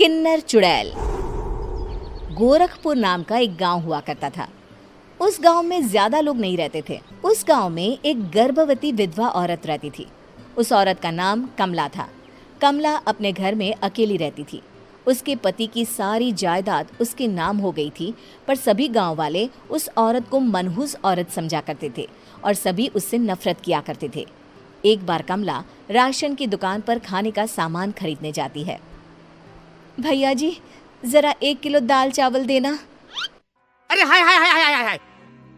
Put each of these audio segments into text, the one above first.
किन्नर चुड़ैल। गोरखपुर नाम का एक गांव हुआ करता था। उस गांव में ज्यादा लोग नहीं रहते थे। उस गांव में एक गर्भवती विधवा औरत रहती थी। उस औरत का नाम कमला था। कमला अपने घर में अकेली रहती थी। उसके पति की सारी जायदाद उसके नाम हो गई थी, पर सभी गांव वाले उस औरत को मनहूस औरत समझा करते थे और सभी उससे नफरत किया करते थे। एक बार कमला राशन की दुकान पर खाने का सामान खरीदने जाती है। भैया जी, जरा 1 किलो दाल चावल देना। अरे हाय हाय हाय हाय हाय हाय!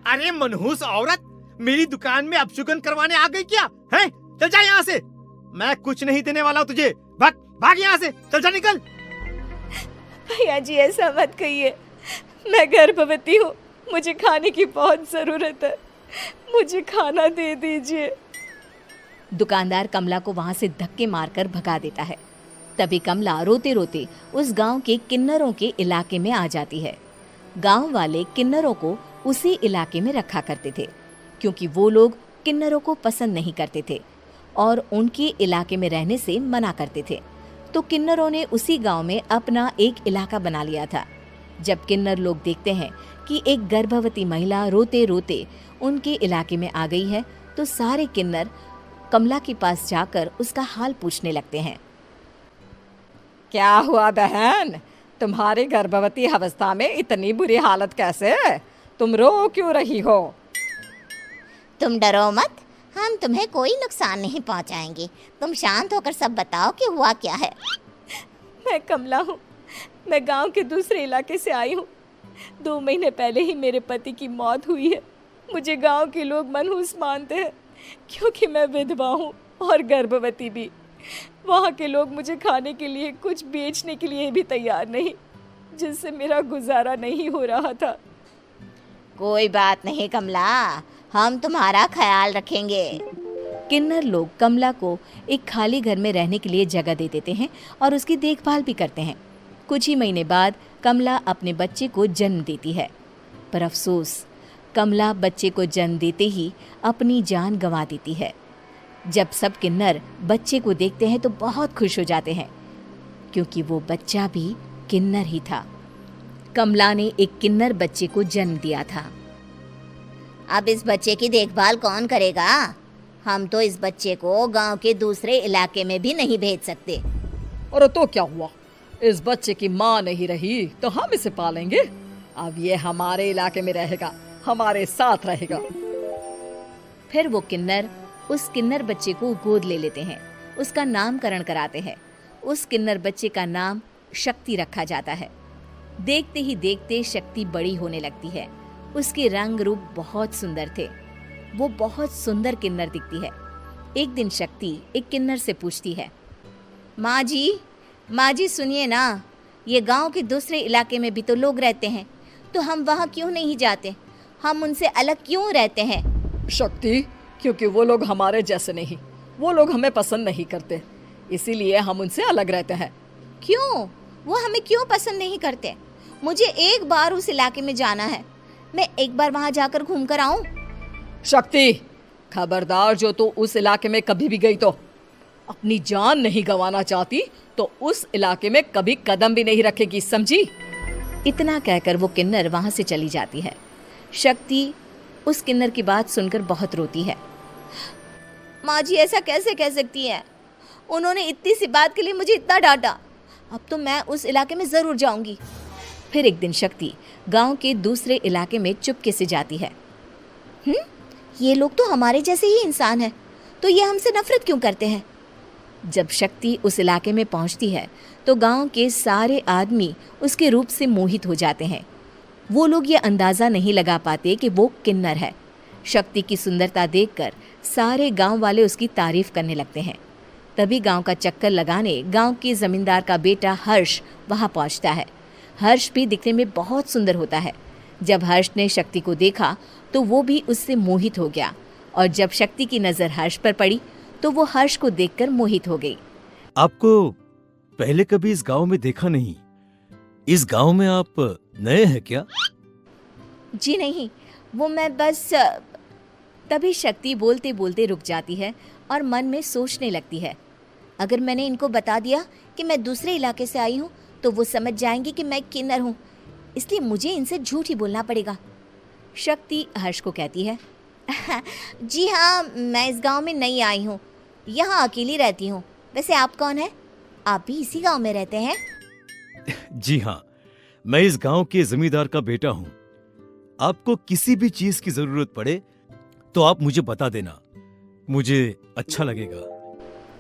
अरे मनहूस औरत, मेरी दुकान में अपशुगन करवाने आ गई क्या? हैं? चल जा यहाँ से। मैं कुछ नहीं देने वाला हूँ तुझे। भाग भाग यहाँ से, चल जा, निकल। भैया जी, ऐसा मत कहिए। मैं गर्भवती हूँ, मुझे खाने की बहुत जरूरत है। मुझे खाना दे दीजिए। दुकानदार कमला को वहां से धक्के मारकर भगा देता है। तभी कमला रोते रोते उस गांव के किन्नरों के इलाके में आ जाती है। गांव वाले किन्नरों को उसी इलाके में रखा करते थे, क्योंकि वो लोग किन्नरों को पसंद नहीं करते थे और उनके इलाके में रहने से मना करते थे। तो किन्नरों ने उसी गांव में अपना एक इलाका बना लिया था। जब किन्नर लोग देखते हैं कि एक गर्भवती महिला रोते रोते उनके इलाके में आ गई है, तो सारे किन्नर कमला के पास जाकर उसका हाल पूछने लगते हैं। क्या हुआ बहन, तुम्हारी गर्भवती अवस्था में इतनी बुरी हालत कैसे है? तुम रो क्यों रही हो? तुम डरो मत, हम तुम्हें कोई नुकसान नहीं पहुंचाएंगे। तुम शांत होकर सब बताओ कि हुआ क्या है। मैं कमला हूँ। मैं गांव के दूसरे इलाके से आई हूँ। 2 महीने पहले ही मेरे पति की मौत हुई है। मुझे गांव के लोग मनहूस मानते हैं, क्योंकि मैं विधवा हूँ और गर्भवती भी। वहाँ के लोग मुझे खाने के लिए कुछ बेचने के लिए भी तैयार नहीं, जिससे मेरा गुजारा नहीं हो रहा था। कोई बात नहीं कमला, हम तुम्हारा ख्याल रखेंगे। किन्नर लोग कमला को एक खाली घर में रहने के लिए जगह दे देते हैं और उसकी देखभाल भी करते हैं। कुछ ही महीने बाद कमला अपने बच्चे को जन्म देती है, पर अफसोस, कमला बच्चे को जन्म देते ही अपनी जान गंवा देती है। जब सब किन्नर बच्चे को देखते हैं तो बहुत खुश हो जाते हैं, क्योंकि वो बच्चा भी किन्नर ही था। कमला ने एक किन्नर बच्चे को जन्म दिया था। अब इस बच्चे की देखभाल कौन करेगा? हम तो इस बच्चे को गांव के दूसरे इलाके में भी नहीं भेज सकते। और तो क्या हुआ, इस बच्चे की माँ नहीं रही तो हम इसे पालेंगे। अब ये हमारे इलाके में रहेगा, हमारे साथ रहेगा। फिर वो किन्नर उस किन्नर बच्चे को गोद ले लेते हैं, उसका नामकरण कराते हैं। उस किन्नर बच्चे का नाम शक्ति रखा जाता है। देखते ही देखते शक्ति बड़ी होने लगती है। उसके रंग रूप बहुत सुंदर थे। वो बहुत सुंदर किन्नर दिखती है। एक दिन शक्ति एक किन्नर से पूछती है, माँ जी सुनिए ना, ये गांव के दूसरे इलाके में भी तो लोग रहते हैं, तो हम वहाँ क्यों नहीं जाते? हम उनसे अलग क्यों रहते हैं? शक्ति, क्योंकि वो लोग हमारे जैसे नहीं, वो लोग हमें पसंद नहीं करते, इसीलिए हम उनसे अलग रहते हैं। क्यों? वो हमें क्यों पसंद नहीं करते? मुझे एक बार उस इलाके में जाना है। मैं एक बार वहाँ जाकर घूम कर आऊँ। शक्ति, खबरदार, जो तू उस इलाके में कभी भी गई तो अपनी जान नहीं गंवाना चाहती तो उस इलाके में कभी कदम भी नहीं रखेगी, समझी? इतना कहकर वो किन्नर वहाँ से चली जाती है। शक्ति उस किन्नर की बात सुनकर बहुत रोती है। माँ जी, ऐसा कैसे कह सकती हैं? उन्होंने इतनी सी बात के लिए मुझे इतना डांटा। अब तो मैं उस इलाके में ज़रूर जाऊंगी। फिर एक दिन शक्ति गांव के दूसरे इलाके में चुपके से जाती है। ये लोग तो हमारे जैसे ही इंसान हैं, तो ये हमसे नफरत क्यों करते हैं? जब शक्ति उस इलाके में पहुंचती है तो गांव के सारे आदमी उसके रूप से मोहित हो जाते हैं। वो लोग ये अंदाज़ा नहीं लगा पाते कि वो किन्नर है। शक्ति की सुंदरता देखकर सारे गांव वाले उसकी तारीफ करने लगते हैं। तभी गांव का चक्कर लगाने गांव के जमींदार का बेटा हर्ष वहां पहुंचता है। हर्ष भी दिखने में बहुत सुंदर होता है। जब हर्ष ने शक्ति को देखा तो वो भी उससे मोहित हो गया, और जब शक्ति की नज़र हर्ष पर पड़ी तो वो हर्ष को देखकर मोहित हो गई। आपको पहले कभी इस गांव में देखा नहीं। इस गांव में आप नए हैं क्या? जी नहीं, वो मैं बस। तभी शक्ति बोलते बोलते रुक जाती है और मन में सोचने लगती है, अगर मैंने इनको बता दिया कि मैं दूसरे इलाके से आई हूँ तो वो समझ जाएंगे कि मैं किन्नर हूँ, इसलिए मुझे इनसे झूठ ही बोलना पड़ेगा। शक्ति हर्ष को कहती है, जी हाँ, मैं इस गांव में नई आई हूँ, यहाँ अकेली रहती हूँ। वैसे आप कौन है? आप भी इसी गांव में रहते हैं? जी हाँ, मैं इस गांव के जमींदार का बेटा हूँ। आपको किसी भी चीज की जरूरत पड़े तो आप मुझे बता देना, मुझे अच्छा लगेगा।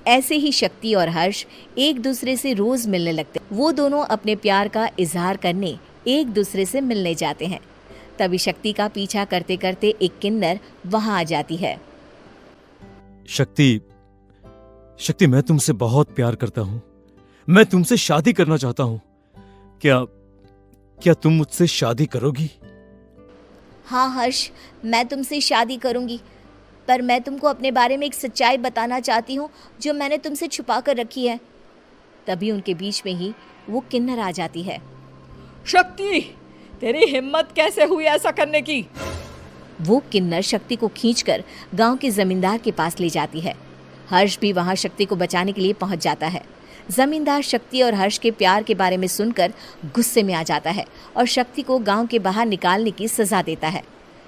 ऐसे ही शक्ति और हर्ष एक दूसरे से रोज मिलने लगते। वो दोनों अपने प्यार का इजहार करने एक दूसरे से मिलने जाते हैं। तभी शक्ति का पीछा करते करते एक किन्नर वहां आ जाती है। शक्ति, मैं तुमसे बहुत प्यार करता हूँ। मैं तुमसे शादी करना चाहता हूँ। क्या तुम मुझसे शादी करोगी? हाँ हर्ष, मैं तुमसे शादी करूँगी, पर मैं तुमको अपने बारे में एक सच्चाई बताना चाहती हूँ जो मैंने तुमसे छुपा कर रखी है। तभी उनके बीच में ही वो किन्नर आ जाती है। शक्ति, तेरी हिम्मत कैसे हुई ऐसा करने की? वो किन्नर शक्ति को खींचकर गांव के जमींदार के पास ले जाती है। हर्ष भी वहां शक्ति को बचाने के लिए पहुंच जाता है। जमींदार शक्ति और हर्ष के प्यार के बारे में सुनकर गुस्से में आ जाता है और शक्ति को गांव के बाहर निकालने की सजा देता है।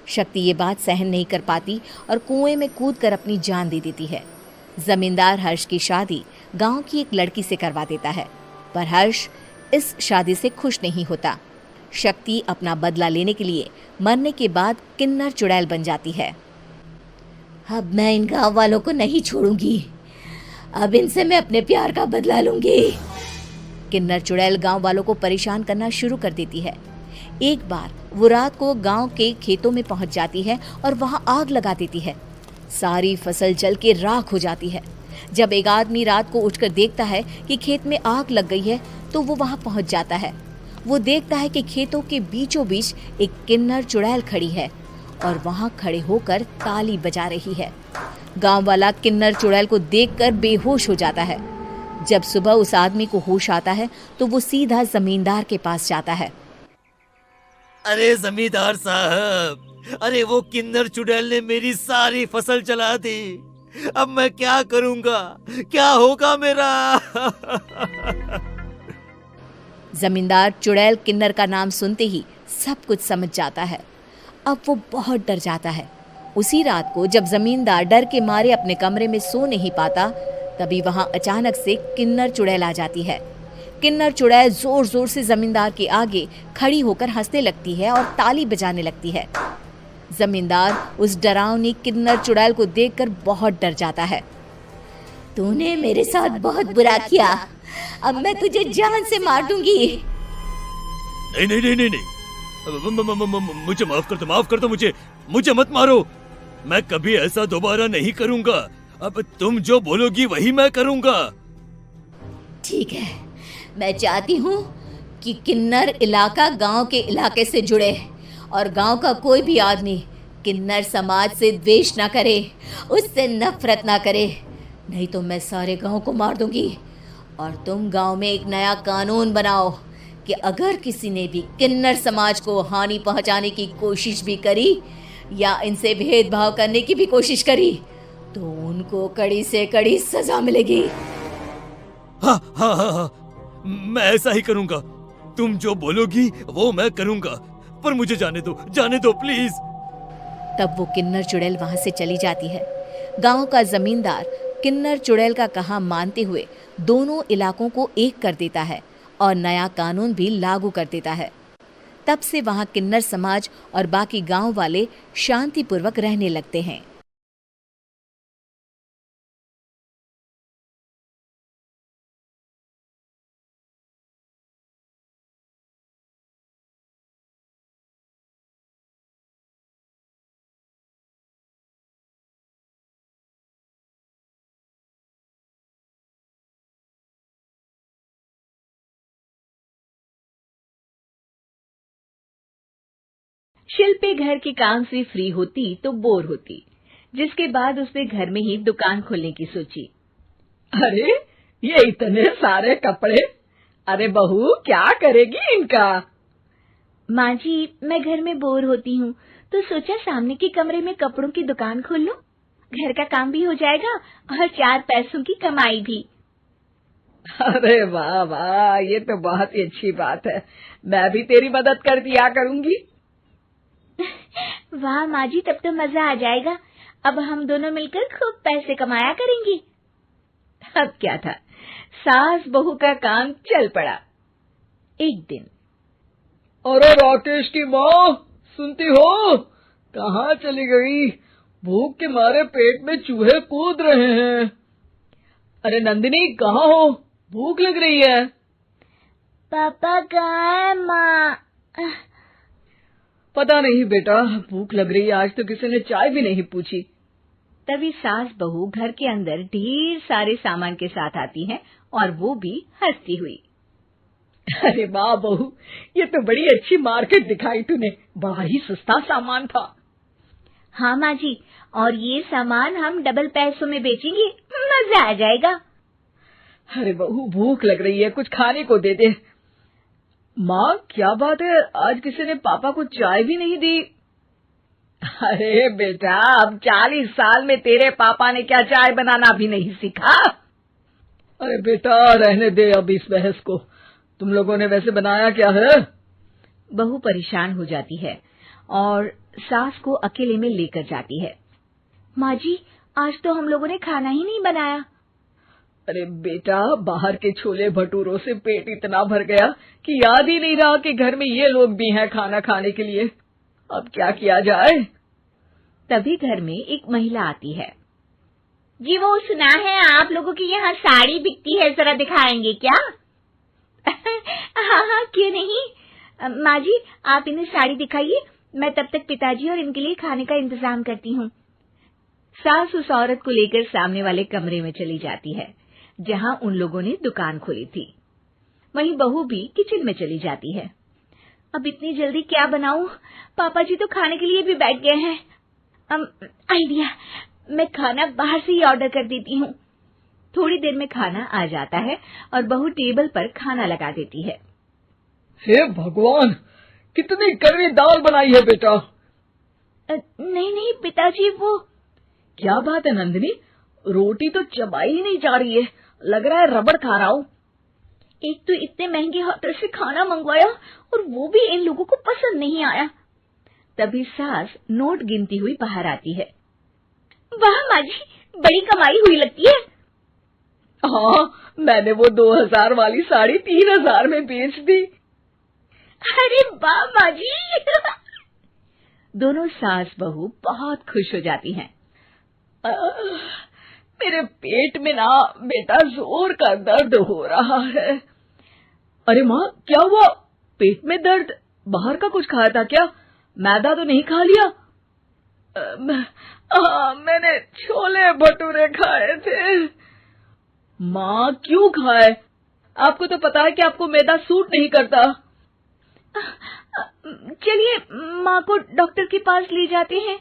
शक्ति ये बात सहन नहीं कर पाती और कुएं में कूदकर अपनी जान दे देती है। जमींदार हर्ष की शादी गांव की एक लड़की से करवा देता है, पर हर्ष इस शादी से खुश नहीं होता। शक्ति अपना बदला लेने के लिए मरने के बाद किन्नर चुड़ैल बन जाती है। अब मैं इन गाँव वालों को नहीं छोड़ूंगी, अब इनसे मैं अपने प्यार का बदला लूंगी। किन्नर चुड़ैल गांव वालों को परेशान करना शुरू कर देती है। एक बार वो रात को गांव के खेतों में पहुंच जाती है और वहां आग लगा देती है। सारी फसल जल के राख हो जाती है। जब एक आदमी रात को उठकर देखता है कि खेत में आग लग गई है तो वो वहां पहुंच जाता है। वो देखता है कि खेतों के बीचों बीच एक किन्नर चुड़ैल खड़ी है और वहां खड़े होकर ताली बजा रही है। गांव वाला किन्नर चुड़ैल को देखकर बेहोश हो जाता है। जब सुबह उस आदमी को होश आता है तो वो सीधा जमींदार के पास जाता है। अरे जमींदार साहब, अरे वो किन्नर चुड़ैल ने मेरी सारी फसल जला दी। अब मैं क्या करूंगा? क्या होगा मेरा? जमींदार चुड़ैल किन्नर का नाम सुनते ही सब कुछ समझ जाता है। अब वो बहुत डर जाता है। उसी रात को जब जमींदार डर के मारे अपने कमरे में सो नहीं पाता, तभी वहां अचानक से किन्नर चुड़ैल आ जाती है। किन्नर चुड़ैल जोर जोर से जमींदार के आगे खड़ी होकर हंसने लगती है और ताली बजाने लगती है। जमींदार उस डरावनी किन्नर चुड़ैल को देखकर बहुत डर जाता है। तूने मेरे साथ बहुत बुरा किया, अब मैं तुझे जान से मार दूंगी। नहीं नहीं नहीं नहीं नहीं, मुझे माफ कर दो, मुझे मत मारो। मैं कभी ऐसा दोबारा नहीं करूंगा। अब तुम जो बोलोगी वही मैं करूंगा। ठीक है, मैं चाहती हूँ कि किन्नर इलाका गांव के इलाके से जुड़े और गांव का कोई भी आदमी किन्नर समाज से द्वेष ना करे, उससे नफरत ना करे, नहीं तो मैं सारे गांव को मार दूंगी। और तुम गांव में एक नया कानून बनाओ कि अगर किसी ने भी किन्नर समाज को हानि पहुंचाने की कोशिश भी करी या इनसे भेदभाव करने की भी कोशिश करी तो उनको कड़ी से कड़ी सजा मिलेगी। हाँ हाँ हाँ हाँ, मैं ऐसा ही करूंगा। तुम जो बोलोगी वो मैं करूंगा, पर मुझे जाने दो प्लीज। तब वो किन्नर चुड़ैल वहां से चली जाती है। गांव का जमींदार किन्नर चुड़ैल का कहा मानते हुए दोनों इलाकों को एक कर देता है और नया कानून भी लागू कर देता है। तब से वहां किन्नर समाज और बाकी गांव वाले शांतिपूर्वक रहने लगते हैं। शिल्पी घर के काम से फ्री होती तो बोर होती, जिसके बाद उसने घर में ही दुकान खोलने की सोची। अरे ये इतने सारे कपड़े, अरे बहू क्या करेगी इनका? माँ जी, मैं घर में बोर होती हूँ तो सोचा सामने के कमरे में कपड़ों की दुकान खोल लूं। घर का काम भी हो जाएगा और 4 पैसों की कमाई भी। अरे वाह वाह, ये तो बहुत ही अच्छी बात है। मैं भी तेरी मदद कर दिया करूंगी। वाह माँ जी, तब तो मजा आ जाएगा। अब हम दोनों मिलकर खूब पैसे कमाया करेंगे। अब क्या था, सास बहू का काम चल पड़ा। एक दिन, अरे राकेश की माँ, सुनती हो? कहाँ चली गई? भूख के मारे पेट में चूहे कूद रहे हैं। अरे नंदिनी, कहाँ हो? भूख लग रही है। पापा कहाँ है माँ? पता नहीं बेटा, भूख लग रही है। आज तो किसी ने चाय भी नहीं पूछी। तभी सास बहू घर के अंदर ढेर सारे सामान के साथ आती हैं और वो भी हंसती हुई। अरे वाह बहू, ये तो बड़ी अच्छी मार्केट दिखाई तूने। बड़ा ही सस्ता सामान था। हाँ माँ जी, और ये सामान हम डबल पैसों में बेचेंगे, मजा आ जाएगा। अरे बहू, भूख लग रही है, कुछ खाने को दे दे। माँ, क्या बात है, आज किसी ने पापा को चाय भी नहीं दी? अरे बेटा, अब 40 साल में तेरे पापा ने क्या चाय बनाना भी नहीं सीखा? अरे बेटा, रहने दे अब इस बहस को। तुम लोगों ने वैसे बनाया क्या है? बहू परेशान हो जाती है और सास को अकेले में लेकर जाती है। माँ जी, आज तो हम लोगों ने खाना ही नहीं बनाया। अरे बेटा, बाहर के छोले भटूरों से पेट इतना भर गया कि याद ही नहीं रहा कि घर में ये लोग भी हैं खाना खाने के लिए। अब क्या किया जाए? तभी घर में एक महिला आती है। जी, वो सुना है आप लोगों की यहाँ साड़ी बिकती है, जरा दिखाएंगे क्या? हाँ हाँ, क्यों नहीं। माँ जी, आप इन्हें साड़ी दिखाइए, मैं तब तक पिताजी और इनके लिए खाने का इंतजाम करती हूँ। सास उस औरत को लेकर सामने वाले कमरे में चली जाती है जहाँ उन लोगों ने दुकान खोली थी। वहीं बहू भी किचन में चली जाती है। अब इतनी जल्दी क्या बनाऊं? पापा जी तो खाने के लिए भी बैठ गए हैं। आइडिया, मैं खाना बाहर से ही ऑर्डर कर देती हूँ। थोड़ी देर में खाना आ जाता है और बहू टेबल पर खाना लगा देती है। हे भगवान, कितनी कड़वी दाल बनाई है बेटा। नहीं नहीं पिताजी, वो क्या बात है नंदिनी, रोटी तो चबाई ही नहीं जा रही है, लग रहा है रबड़ खा रहा हूँ। एक तो इतने महंगे होटल से खाना मंगवाया और वो भी इन लोगों को पसंद नहीं आया। तभी सास नोट गिनती हुई बाहर आती है। वाह माँ जी, बड़ी कमाई हुई लगती है। हाँ, मैंने वो 2000 वाली साड़ी 3000 में बेच दी। अरे वाह माँ जी। दोनों सास बहू बहुत खुश हो जाती हैं। मेरे पेट में ना बेटा जोर का दर्द हो रहा है। अरे माँ, क्या हुआ? पेट में दर्द? बाहर का कुछ खाया था क्या? मैदा तो नहीं खा लिया? मैंने छोले भटूरे खाए थे। माँ, क्यों खाए? आपको तो पता है कि आपको मैदा सूट नहीं करता। चलिए माँ को डॉक्टर के पास ले जाते हैं।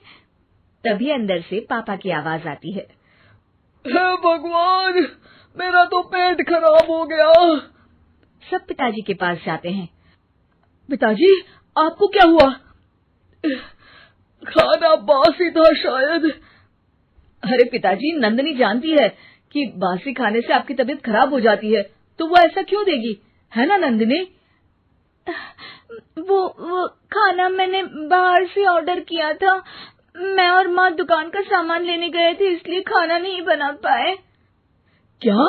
तभी अंदर से पापा की आवाज आती है। हे भगवान, मेरा तो पेट खराब हो गया। सब पिताजी के पास जाते हैं। पिताजी, आपको क्या हुआ? खाना बासी था शायद। अरे पिताजी, नंदिनी जानती है कि बासी खाने से आपकी तबीयत खराब हो जाती है, तो वो ऐसा क्यों देगी, है ना नंदिनी? वो खाना मैंने बाहर से ऑर्डर किया था। मैं और माँ दुकान का सामान लेने गए थे, इसलिए खाना नहीं बना पाए। क्या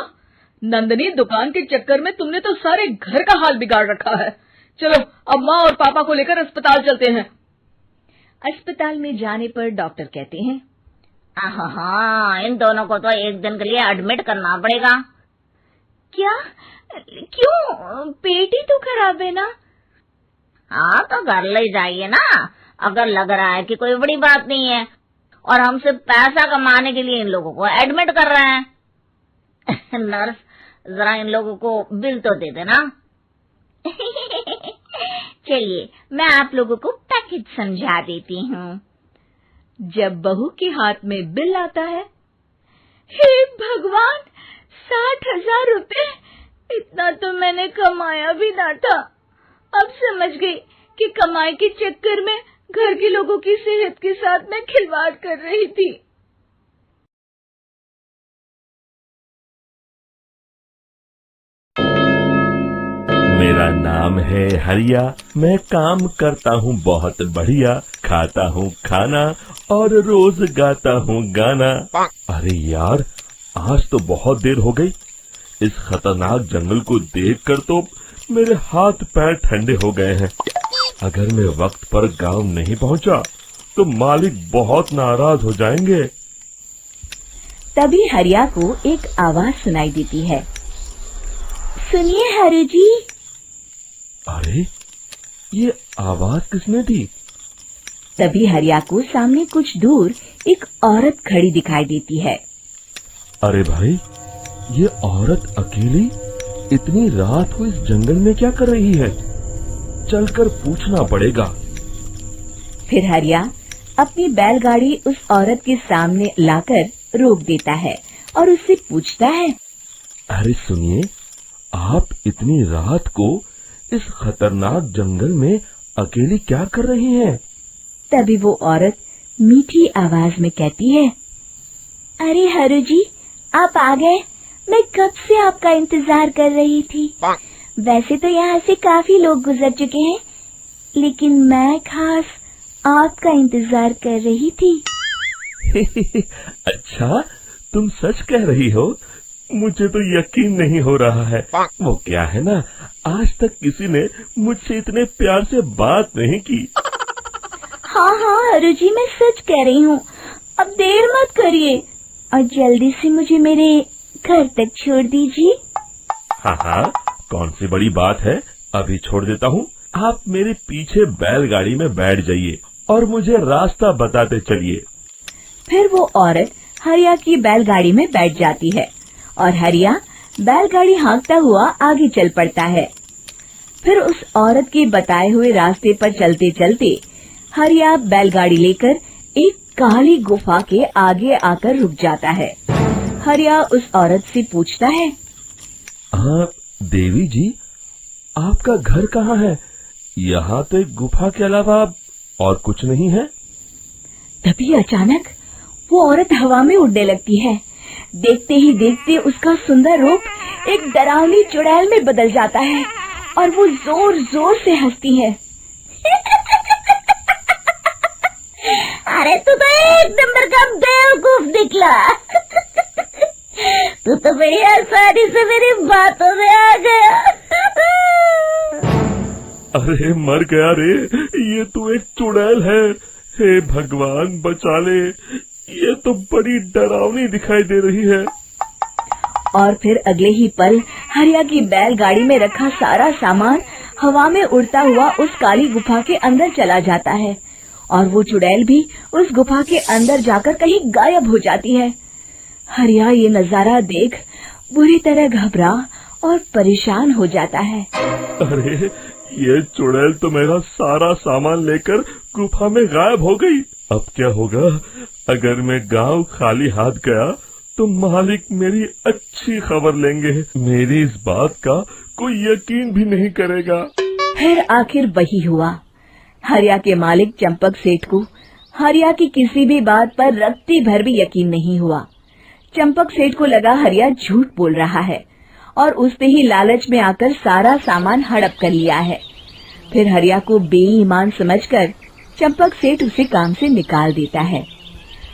नंदिनी, दुकान के चक्कर में तुमने तो सारे घर का हाल बिगाड़ रखा है। चलो अब माँ और पापा को लेकर अस्पताल चलते हैं। अस्पताल में जाने पर डॉक्टर कहते हैं, हाँ, इन दोनों को तो एक दिन के लिए एडमिट करना पड़ेगा। क्या? क्यों? पेट ही तो खराब है ना। हाँ, तो घर ले जाइए ना, अगर लग रहा है कि कोई बड़ी बात नहीं है और हम सिर्फ पैसा कमाने के लिए इन लोगों को एडमिट कर रहे हैं। नर्स, जरा इन लोगों को बिल तो दे देना। चलिए, मैं आप लोगों को पैकेज समझा देती हूँ। जब बहू के हाथ में बिल आता है, हे भगवान, 60,000 रुपए! इतना तो मैंने कमाया भी ना था। अब समझ गई कि कमाई के चक्कर में घर के लोगों की सेहत के साथ मैं खिलवाड़ कर रही थी। मेरा नाम है हरिया, मैं काम करता हूँ बहुत बढ़िया, खाता हूँ खाना और रोज गाता हूँ गाना। अरे यार, आज तो बहुत देर हो गई। इस खतरनाक जंगल को देखकर तो मेरे हाथ पैर ठंडे हो गए हैं। अगर मैं वक्त पर गांव नहीं पहुंचा तो मालिक बहुत नाराज हो जाएंगे। तभी हरिया को एक आवाज सुनाई देती है। सुनिए हरु जी। अरे, ये आवाज किसने दी? तभी हरिया को सामने कुछ दूर एक औरत खड़ी दिखाई देती है। अरे भाई, ये औरत अकेली इतनी रात को इस जंगल में क्या कर रही है? चलकर पूछना पड़ेगा। फिर हरिया अपनी बैलगाड़ी उस औरत के सामने लाकर रोक देता है और उससे पूछता है। अरे सुनिए, आप इतनी रात को इस खतरनाक जंगल में अकेली क्या कर रही हैं? तभी वो औरत मीठी आवाज में कहती है, अरे हरु जी, आप आ गए। मैं कब से आपका इंतजार कर रही थी। वैसे तो यहाँ से काफी लोग गुजर चुके हैं, लेकिन मैं खास आपका इंतजार कर रही थी। अच्छा, तुम सच कह रही हो? मुझे तो यकीन नहीं हो रहा है। वो क्या है ना, आज तक किसी ने मुझसे इतने प्यार से बात नहीं की। हाँ हाँ हरु जी, मैं सच कह रही हूँ। अब देर मत करिए और जल्दी से मुझे मेरे घर तक छोड़ दीजिए। हाँ हाँ, कौन सी बड़ी बात है, अभी छोड़ देता हूँ। आप मेरे पीछे बैलगाड़ी में बैठ जाइए और मुझे रास्ता बताते चलिए। फिर वो औरत हरिया की बैलगाड़ी में बैठ जाती है और हरिया बैलगाड़ी हाँकता हुआ आगे चल पड़ता है। फिर उस औरत के बताए हुए रास्ते पर चलते चलते हरिया बैलगाड़ी लेकर एक काली गुफा के आगे आकर रुक जाता है। हरिया उस औरत से पूछता है, देवी जी, आपका घर कहाँ है? यहाँ तो एक गुफा के अलावा और कुछ नहीं है। तभी अचानक वो औरत हवा में उड़ने लगती है। देखते ही देखते उसका सुंदर रूप एक डरावनी चुड़ैल में बदल जाता है और वो जोर जोर से हंसती है। अरे तू तो एक नंबर का बेवकूफ निकला। तू तो बड़ी आसानी से मेरी बातों में आ गया। अरे मर गया रे, ये तो एक चुड़ैल है। हे भगवान बचा ले, ये तो बड़ी डरावनी दिखाई दे रही है। और फिर अगले ही पल हरिया की बैलगाड़ी में रखा सारा सामान हवा में उड़ता हुआ उस काली गुफा के अंदर चला जाता है और वो चुड़ैल भी उस गुफा के अंदर जाकर कहीं गायब हो जाती है। हरिया ये नजारा देख बुरी तरह घबरा और परेशान हो जाता है। अरे, ये चुड़ैल तो मेरा सारा सामान लेकर गुफा में गायब हो गई। अब क्या होगा? अगर मैं गांव खाली हाथ गया तो मालिक मेरी अच्छी खबर लेंगे। मेरी इस बात का कोई यकीन भी नहीं करेगा। फिर आखिर वही हुआ। हरिया के मालिक चंपक सेठ को हरिया की किसी भी बात पर रत्ती भर भी यकीन नहीं हुआ। चंपक सेठ को लगा हरिया झूठ बोल रहा है और उसने ही लालच में आकर सारा सामान हड़प कर लिया है। फिर हरिया को बेईमान समझकर चंपक सेठ उसे काम से निकाल देता है।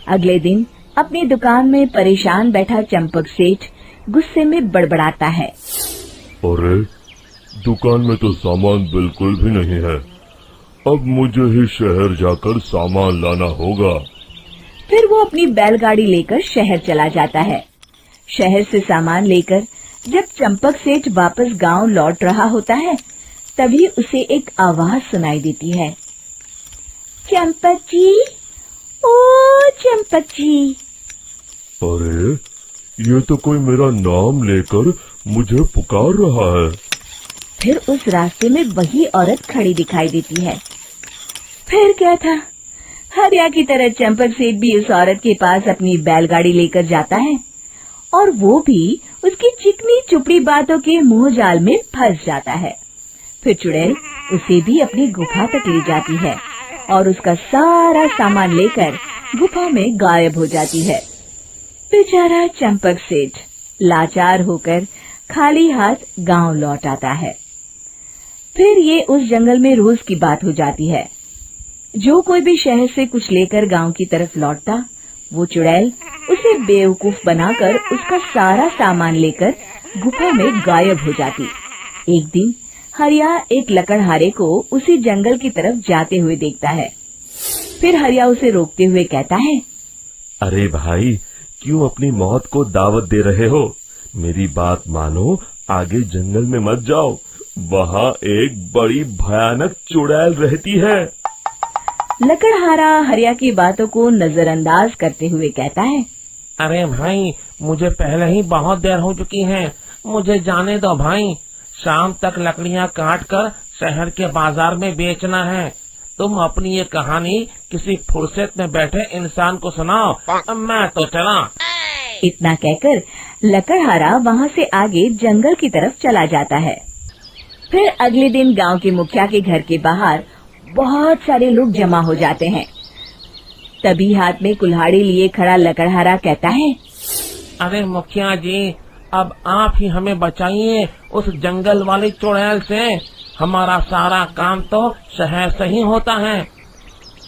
अगले दिन अपनी दुकान में परेशान बैठा चंपक सेठ गुस्से में बड़बड़ाता है। अरे, दुकान में तो सामान बिल्कुल भी नहीं है। अब मुझे ही शहर जाकर सामान लाना होगा। फिर वो अपनी बैलगाड़ी लेकर शहर चला जाता है। शहर से सामान लेकर जब चंपक सेठ वापस गांव लौट रहा होता है, तभी उसे एक आवाज सुनाई देती है। चंपक जी, ओ चंपक जी। अरे, ये तो कोई मेरा नाम लेकर मुझे पुकार रहा है। फिर उस रास्ते में वही औरत खड़ी दिखाई देती है। फिर क्या था, हरिया की तरह चंपक सेठ भी उस औरत के पास अपनी बैलगाड़ी लेकर जाता है और वो भी उसकी चिकनी चुपड़ी बातों के मोह जाल में फंस जाता है। फिर चुड़ैल उसे भी अपनी गुफा तक ले जाती है और उसका सारा सामान लेकर गुफा में गायब हो जाती है। बेचारा चंपक सेठ लाचार होकर खाली हाथ गांव लौट आता है। फिर ये उस जंगल में रोज की बात हो जाती है। जो कोई भी शहर से कुछ लेकर गांव की तरफ लौटता, वो चुड़ैल उसे बेवकूफ बनाकर उसका सारा सामान लेकर गुफा में गायब हो जाती। एक दिन हरिया एक लकड़हारे को उसी जंगल की तरफ जाते हुए देखता है। फिर हरिया उसे रोकते हुए कहता है, अरे भाई, क्यों अपनी मौत को दावत दे रहे हो? मेरी बात मानो, आगे जंगल में मत जाओ, वहाँ एक बड़ी भयानक चुड़ैल रहती है। लकड़हारा हरिया की बातों को नजरअंदाज करते हुए कहता है, अरे भाई, मुझे पहले ही बहुत देर हो चुकी है, मुझे जाने दो भाई। शाम तक लकड़ियाँ काट कर शहर के बाजार में बेचना है। तुम अपनी ये कहानी किसी फुर्सत में बैठे इंसान को सुनाओ, मैं तो चला। इतना कहकर लकड़हारा वहाँ से आगे जंगल की तरफ चला जाता है। फिर अगले दिन गांव के मुखिया के घर के बाहर बहुत सारे लोग जमा हो जाते हैं। तभी हाथ में कुल्हाड़ी लिए खड़ा लकड़हारा कहता है, अरे मुखिया जी, अब आप ही हमें बचाइए उस जंगल वाली चुड़ैल से। हमारा सारा काम तो शहर से ही होता है।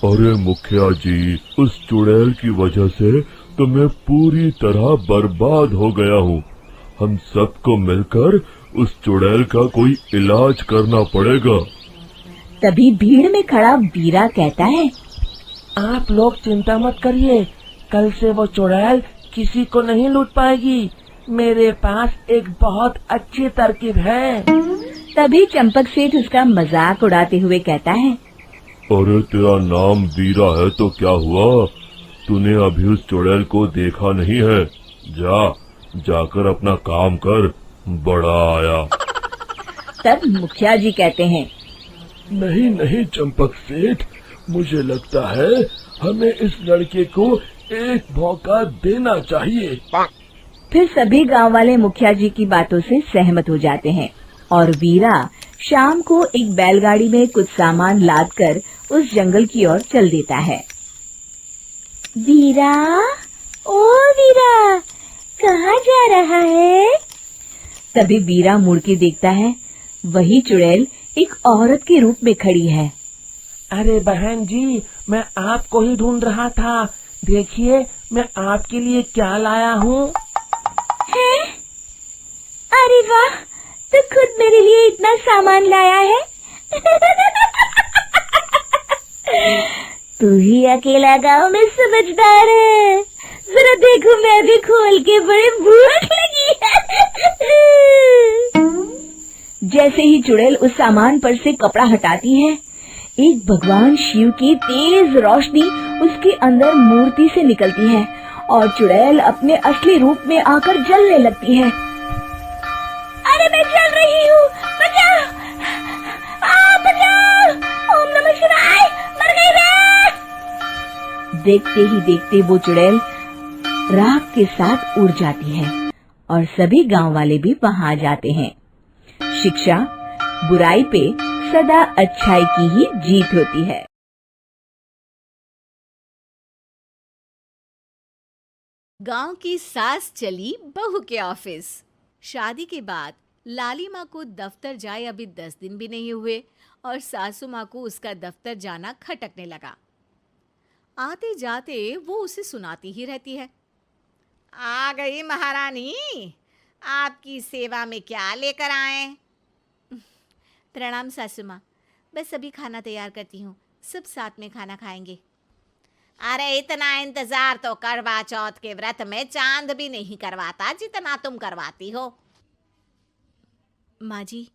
अरे मुखिया जी, उस चुड़ैल की वजह से तो मैं पूरी तरह बर्बाद हो गया हूँ। हम सबको मिलकर उस चुड़ैल का कोई इलाज करना पड़ेगा। तभी भीड़ में खड़ा वीरा कहता है, आप लोग चिंता मत करिए, कल से वो चुड़ैल किसी को नहीं लूट पाएगी। मेरे पास एक बहुत अच्छी तरकीब है। तभी चंपक सेठ उसका मजाक उड़ाते हुए कहता है, अरे तेरा नाम वीरा है तो क्या हुआ? तूने अभी उस चुड़ैल को देखा नहीं है? जाकर अपना काम कर, बड़ा आया। तब मुखिया जी कहते हैं, नहीं नहीं चंपक सेठ, मुझे लगता है हमें इस लड़के को एक मौका देना चाहिए। फिर सभी गांव वाले मुखिया जी की बातों से सहमत हो जाते हैं और वीरा शाम को एक बैलगाड़ी में कुछ सामान लादकर उस जंगल की ओर चल देता है। वीरा, ओ वीरा, कहाँ जा रहा है? तभी वीरा मुड़ के देखता है, वही चुड़ैल एक औरत के रूप में खड़ी है। अरे बहन जी, मैं आपको ही ढूंढ रहा था। देखिए, मैं आपके लिए क्या लाया हूँ। अरे वाह, तो खुद मेरे लिए इतना सामान लाया है। तू ही अकेला गांव में समझदार है। जरा देखो, मैं भी खोल के, बड़े भूख लगी है। जैसे ही चुड़ैल उस सामान पर से कपड़ा हटाती है, एक भगवान शिव की तेज रोशनी उसके अंदर मूर्ति से निकलती है और चुड़ैल अपने असली रूप में आकर जलने लगती है। अरे मैं जल रही हूँ, बचाओ! बचाओ! ओम नमः शिवाय! मर गई मैं! देखते ही देखते वो चुड़ैल राख के साथ उड़ जाती है और सभी गांव वाले भी वहां आ जाते हैं। शिक्षा बुराई पे सदा अच्छाई की ही जीत होती है। गांव की सास चली बहू के ऑफिस। शादी के बाद लाली माँ को दफ्तर जाए अभी 10 दिन भी नहीं हुए और सासू माँ को उसका दफ्तर जाना खटकने लगा। आते जाते वो उसे सुनाती ही रहती है, आ गई महारानी, आपकी सेवा में क्या लेकर आए? प्रणाम सासू माँ, बस अभी खाना तैयार करती हूँ, सब साथ में खाना खाएंगे। अरे इतना इंतजार तो करवा चौथ के व्रत में चांद भी नहीं करवाता जितना तुम करवाती हो। माँ जी,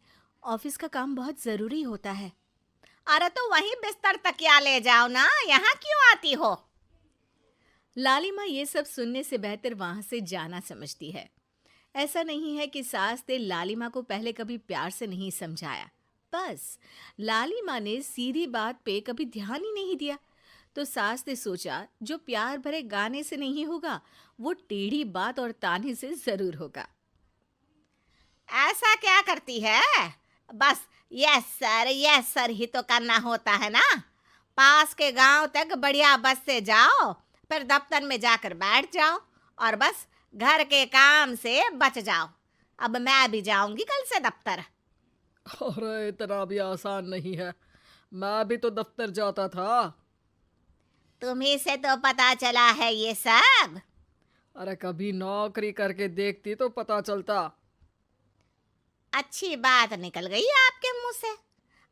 ऑफिस का काम बहुत जरूरी होता है। अरे तो वहीं बिस्तर तकिया ले जाओ ना, यहाँ क्यों आती हो? लाली माँ ये सब सुनने से बेहतर वहां से जाना समझती है। ऐसा नहीं है कि सास ने लाली माँ को पहले कभी प्यार से नहीं समझाया, बस लाली माँ ने सीधी बात पे कभी ध्यान ही नहीं दिया। तो सास ने सोचा जो प्यार भरे गाने से नहीं होगा वो टेढ़ी बात और ताने से जरूर होगा। ऐसा क्या करती है? बस यस सर ही तो करना होता है ना। पास के गांव तक बढ़िया बस से जाओ, फिर दफ्तर में जाकर बैठ जाओ और बस घर के काम से बच जाओ। अब मैं भी जाऊंगी कल से दफ्तर। अरे इतना भी आसान नहीं है, मैं भी तो दफ्तर जाता था। तुम्ही से तो पता चला है ये सब। अरे कभी नौकरी करके देखती तो पता चलता। अच्छी बात निकल गई आपके मुंह से।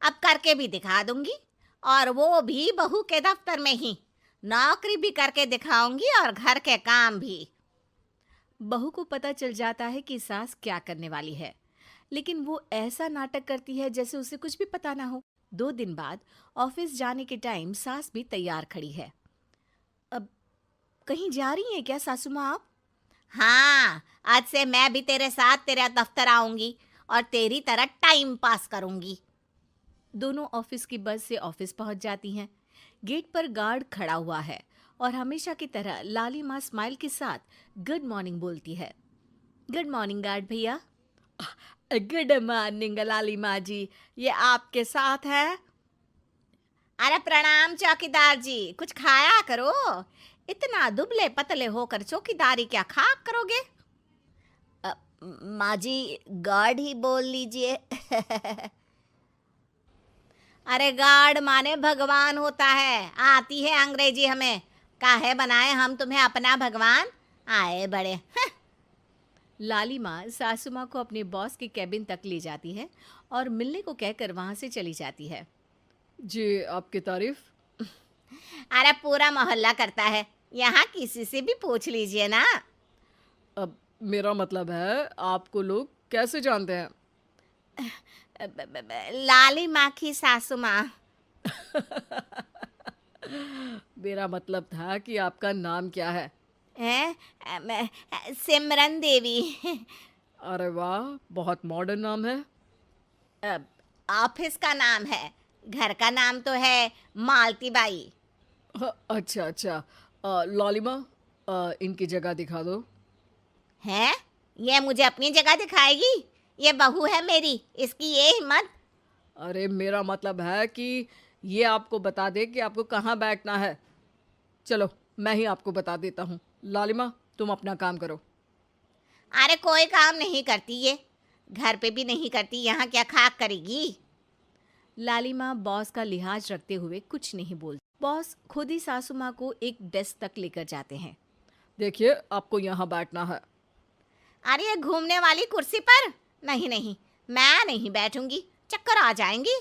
अब करके भी दिखा दूंगी, और वो भी बहू के दफ्तर में ही। नौकरी भी करके दिखाऊंगी और घर के काम भी। बहू को पता चल जाता है कि सास क्या करने वाली है, लेकिन वो ऐसा नाटक करती है जैसे उसे कुछ भी पता ना हो। 2 दिन बाद ऑफिस जाने के टाइम सास भी तैयार खड़ी है। अब कहीं जा रही हैं क्या सासू माँ आप? हाँ, आज से मैं भी तेरे साथ तेरे दफ्तर आऊंगी और तेरी तरह टाइम पास करूंगी। दोनों ऑफिस की बस से ऑफिस पहुंच जाती हैं। गेट पर गार्ड खड़ा हुआ है और हमेशा की तरह लाली माँ स्माइल के साथ गुड मॉर्निंग बोलती है। गुड मॉर्निंग गार्ड भैया। गुड मॉर्निंग लाली माँ जी, ये आपके साथ है? अरे प्रणाम चौकीदार जी, कुछ खाया करो। इतना दुबले पतले होकर चौकीदारी क्या खा करोगे? माँ जी, गार्ड ही बोल लीजिए। अरे गार्ड माने भगवान होता है, आती है अंग्रेजी हमें। काहे बनाए हम तुम्हें अपना भगवान, आए बड़े। लाली माँ सासू माँ को अपने बॉस के कैबिन तक ले जाती है और मिलने को कहकर वहाँ से चली जाती है। जी, आपकी तारीफ। अरे पूरा मोहल्ला करता है, यहाँ किसी से भी पूछ लीजिए ना। अब मेरा मतलब है, आपको लोग कैसे जानते हैं? लाली माँ की सासू माँ। मेरा मतलब था कि आपका नाम क्या है? सिमरन देवी। अरे वाह, बहुत मॉडर्न नाम है। ऑफिस का नाम है, घर का नाम तो है मालती बाई। अच्छा अच्छा। लालिमा, इनकी जगह दिखा दो। हैं? ये मुझे अपनी जगह दिखाएगी? ये बहू है मेरी, इसकी ये हिम्मत। अरे मेरा मतलब है कि ये आपको बता दे कि आपको कहाँ बैठना है। चलो मैं ही आपको बता देता हूँ। लालिमा, तुम अपना काम करो। अरे कोई काम नहीं करती ये, घर पे भी नहीं करती, यहाँ क्या खाक करेगी? लाली माँ बॉस का लिहाज रखते हुए कुछ नहीं बोलती। बॉस खुद ही सासू माँ को एक डेस्क तक लेकर जाते हैं। देखिए, आपको यहाँ बैठना है। अरे ये घूमने वाली कुर्सी पर? नहीं नहीं, मैं नहीं बैठूंगी, चक्कर आ जाएंगी।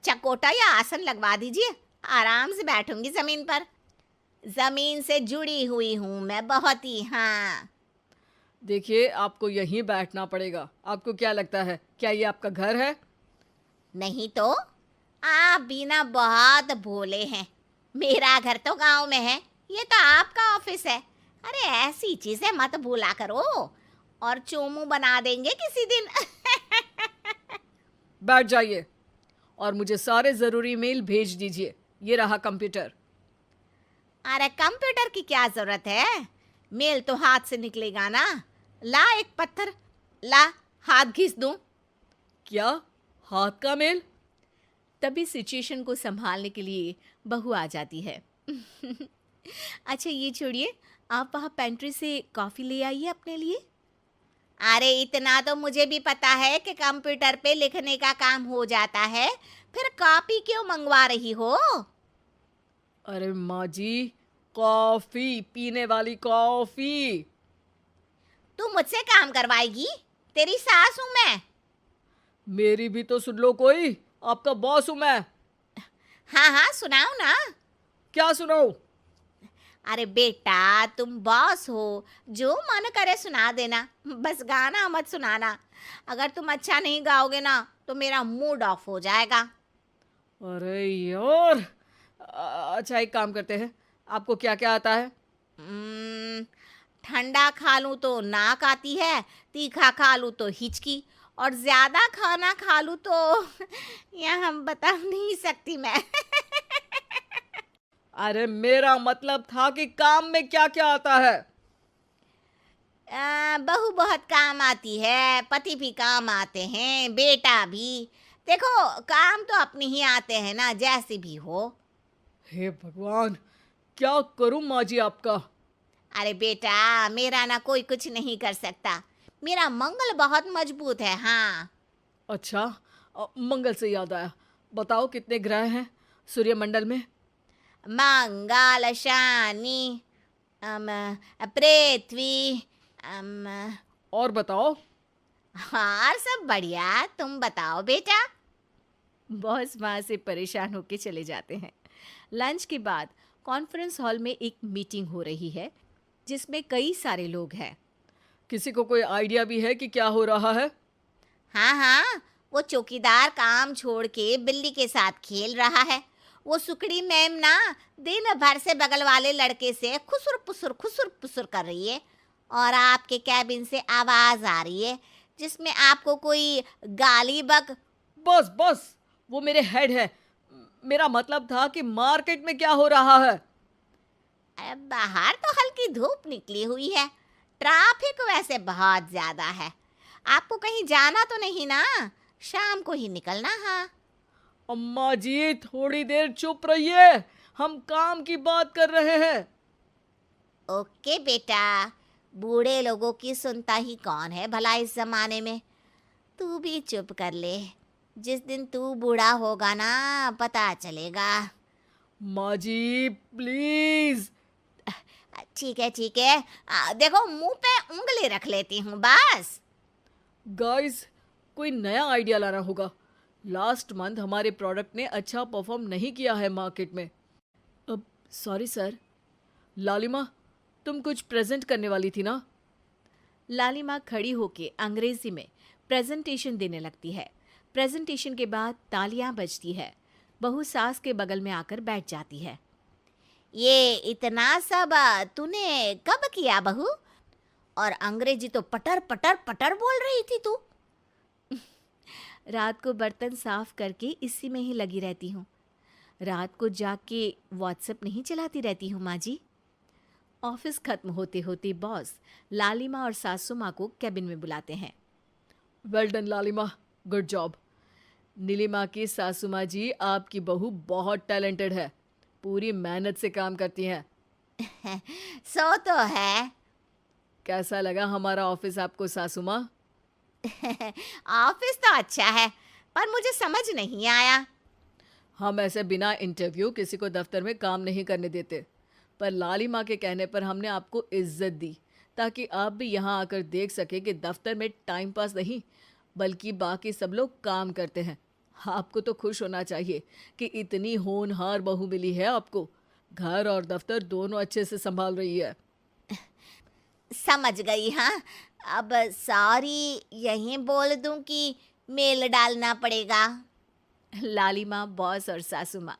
चकोटा या आसन लगवा दीजिए, आराम से बैठूंगी जमीन पर। जमीन से जुड़ी हुई हूँ मैं बहुत ही। हाँ देखिए, आपको यहीं बैठना पड़ेगा। आपको क्या लगता है, क्या ये आपका घर है? नहीं तो, आप भी ना बहुत भोले हैं। मेरा घर तो गांव में है, ये तो आपका ऑफिस है। अरे ऐसी चीजें मत भूला करो, और चोमू बना देंगे किसी दिन। बैठ जाइए और मुझे सारे ज़रूरी मेल भेज दीजिए। ये रहा कंप्यूटर। अरे कंप्यूटर की क्या जरूरत है, मेल तो हाथ से निकलेगा ना। ला एक पत्थर, ला हाथ घिस दूं। क्या, हाथ का मेल? तभी सिचुएशन को संभालने के लिए बहू आ जाती है। अच्छा ये छोड़िए, आप वहाँ पेंट्री से कॉफ़ी ले आइए अपने लिए। अरे इतना तो मुझे भी पता है कि कंप्यूटर पे लिखने का काम हो जाता है, फिर कॉपी क्यों मंगवा रही हो? अरे माँ जी, कॉफ़ी, पीने वाली कॉफ़ी। तू मुझसे काम करवाएगी? तेरी सास हूं मैं। मेरी भी तो सुन लो कोई, आपका बॉस हूँ मैं। हाँ हाँ सुनाओ ना। क्या सुनाऊं? अरे बेटा, तुम बॉस हो, जो मन करे सुना देना, बस गाना मत सुनाना। अगर तुम अच्छा नहीं गाओगे ना तो मेरा मूड ऑफ हो जाएगा। अरे यार, अच्छा एक काम करते हैं, आपको क्या क्या आता है? ठंडा खा लूं तो नाक आती है, तीखा खा लूं तो हिचकी, और ज्यादा खाना खा लूं तो यह बता नहीं सकती मैं। अरे मेरा मतलब था कि काम में क्या क्या आता है? बहू बहुत काम आती है, पति भी काम आते हैं, बेटा भी। देखो काम तो अपने ही आते हैं ना, जैसे भी हो। हे भगवान, क्या करूं माँ जी आपका? अरे बेटा, मेरा ना कोई कुछ नहीं कर सकता, मेरा मंगल बहुत मजबूत है। हाँ अच्छा, मंगल से याद आया, बताओ कितने ग्रह हैं सूर्यमंडल में? मंगल, शनि, पृथ्वी, और बताओ। हाँ सब बढ़िया, तुम बताओ बेटा। बॉस वहाँ से परेशान होके चले जाते हैं। लंच के बाद कॉन्फ्रेंस हॉल में एक मीटिंग हो रही है जिसमें कई सारे लोग हैं। किसी को कोई आइडिया भी है कि क्या हो रहा है? हाँ हाँ, वो चौकीदार काम छोड़ के बिल्ली के साथ खेल रहा है। वो सुकड़ी मैम ना दिन भर से बगल वाले लड़के से खुसुर पुसुर कर रही है और आपके कैबिन से आवाज आ रही है जिसमें आपको कोई गाली बक। बस बस, वो मेरे हेड है। मेरा मतलब था कि मार्केट में क्या हो रहा है? अरे बाहर तो हल्की धूप निकली हुई है, ट्रैफिक वैसे बहुत ज्यादा है। आपको कहीं जाना तो नहीं ना? शाम को ही निकलना। हाँ अम्मा जी थोड़ी देर चुप रहिए, हम काम की बात कर रहे हैं। ओके बेटा, बूढ़े लोगों की सुनता ही कौन है भला इस जमाने में। तू भी चुप कर ले, जिस दिन तू बूढ़ा होगा ना पता चलेगा। माँ जी प्लीज। ठीक है, देखो मुंह पे उंगली रख लेती हूँ बस। गाइस, कोई नया आइडिया लाना होगा। लास्ट मंथ हमारे प्रोडक्ट ने अच्छा परफॉर्म नहीं किया है मार्केट में। अब सॉरी सर। लालिमा, तुम कुछ प्रेजेंट करने वाली थी ना? लालिमा खड़ी होके अंग्रेजी में प्रेजेंटेशन देने लगती है। प्रेजेंटेशन के बाद तालियां बजती है। बहू सास के बगल में आकर बैठ जाती है। ये इतना सब तूने कब किया बहू? और अंग्रेजी तो पटर पटर पटर बोल रही थी तू। रात को बर्तन साफ करके इसी में ही लगी रहती हूँ। रात को जाग के व्हाट्सएप नहीं चलाती रहती हूँ माँ जी। ऑफिस खत्म होते होते बॉस लालिमा और सासू माँ को कैबिन में बुलाते हैं। वेल डन लालिमा, गुड जॉब। नीलिमा की सासू माँ जी, आपकी बहू बहुत टैलेंटेड है, पूरी मेहनत से काम करती हैं। सो तो है। कैसा लगा हमारा ऑफिस आपको सासू माँ? ऑफिस तो अच्छा है पर मुझे समझ नहीं आया। हम ऐसे बिना इंटरव्यू किसी को दफ्तर में काम नहीं करने देते, पर लालिमा के कहने पर हमने आपको इज्जत दी ताकि आप भी यहाँ आकर देख सके कि दफ्तर में टाइम पास नहीं बल्कि बाकी सब लोग काम करते हैं। आपको तो खुश होना चाहिए कि इतनी होनहार बहू मिली है आपको। घर और दफ्तर दोनों अच्छे से संभाल रही है। समझ गई। हाँ अब सॉरी यहीं बोल दूं कि मेल डालना पड़ेगा? लालिमा, बॉस और सासू माँ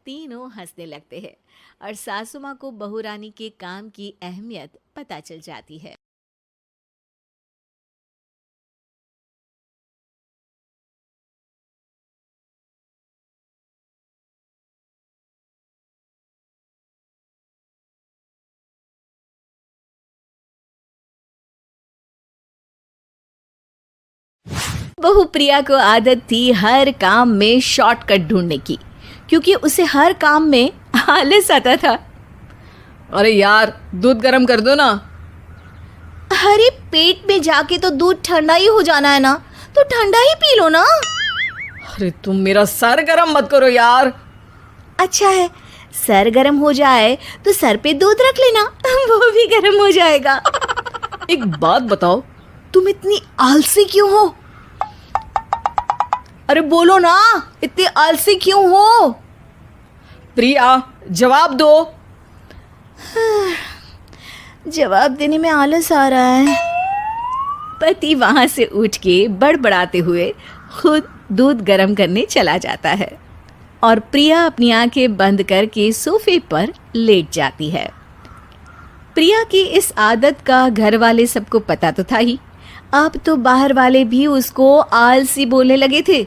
तीनों हंसने लगते हैं और सासू माँ को बहू रानी के काम की अहमियत पता चल जाती है। बहू प्रिया को आदत थी हर काम में शॉर्टकट ढूंढने की, क्योंकि उसे हर काम में आलस आता था। अरे यार, दूध गर्म कर दो ना। अरे पेट में जाके तो दूध ठंडा ही हो जाना है ना, तो ठंडा ही पी लो ना। अरे तुम मेरा सर गर्म मत करो यार। अच्छा है, सर गर्म हो जाए तो सर पे दूध रख लेना, वो भी गर्म हो जाएगा। एक बात बताओ, तुम इतनी आलसी क्यों हो? अरे बोलो ना, इतनी आलसी क्यों हो? प्रिया जवाब दो। जवाब देने में आलस आ रहा है। पति वहां से उठ के बड़बड़ाते हुए खुद दूध गर्म करने चला जाता है और प्रिया अपनी आंखें बंद करके सोफे पर लेट जाती है। प्रिया की इस आदत का घर वाले सबको पता तो था ही, अब तो बाहर वाले भी उसको आलसी बोलने लगे थे।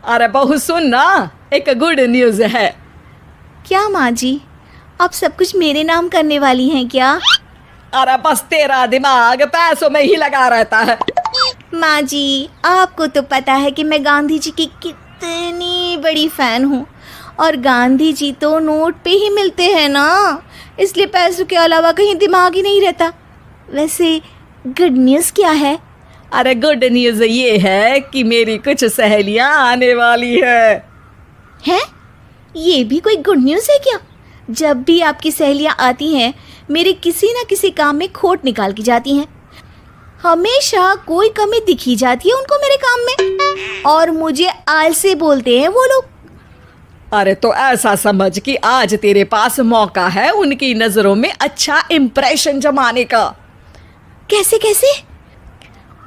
अरे बहू सुन ना, एक गुड न्यूज है। क्या माँ जी, आप सब कुछ मेरे नाम करने वाली हैं क्या? अरे बस तेरा दिमाग पैसों में ही लगा रहता है। माँ जी, आपको तो पता है कि मैं गांधी जी की कितनी बड़ी फैन हूँ, और गांधी जी तो नोट पे ही मिलते हैं ना, इसलिए पैसों के अलावा कहीं दिमाग ही नहीं रहता। वैसे गुड न्यूज़ क्या है? अरे गुड न्यूज़ ये है कि मेरी कुछ सहेलियां आने वाली है? ये भी कोई गुड न्यूज़ है क्या? जब भी आपकी सहेलियां आती हैं, मेरे किसी ना किसी काम में खोट निकाल की जाती हैं। हमेशा कोई कमी दिखी जाती है उनको मेरे काम में, और मुझे आलसी बोलते हैं वो लोग। अरे तो ऐसा समझ कि आज तेरे पास मौका है उनकी नजरों में अच्छा इम्प्रेशन जमाने का। कैसे कैसे?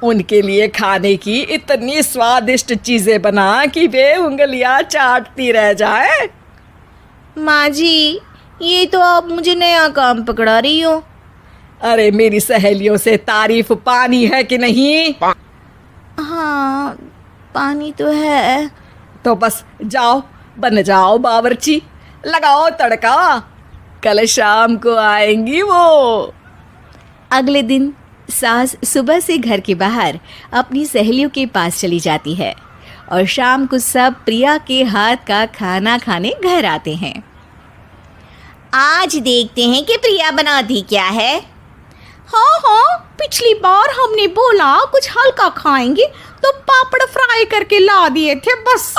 उनके लिए खाने की इतनी स्वादिष्ट चीजें बना कि वे उंगलियां चाटती रह जाए। माँ जी, ये तो आप मुझे नया काम पकड़ा रही हो। अरे मेरी सहेलियों से तारीफ पानी है कि नहीं? हाँ, पानी तो है। तो बस जाओ, बन जाओ बावर्ची, लगाओ तड़का, कल शाम को आएंगी वो। अगले दिन सास सुबह से घर के बाहर अपनी सहेलियों के पास चली जाती है और शाम को सब प्रिया के हाथ का खाना खाने घर आते हैं। आज देखते हैं कि प्रिया बनाती क्या है। हाँ, पिछली बार हमने बोला कुछ हल्का खाएंगे तो पापड़ फ्राई करके ला दिए थे बस।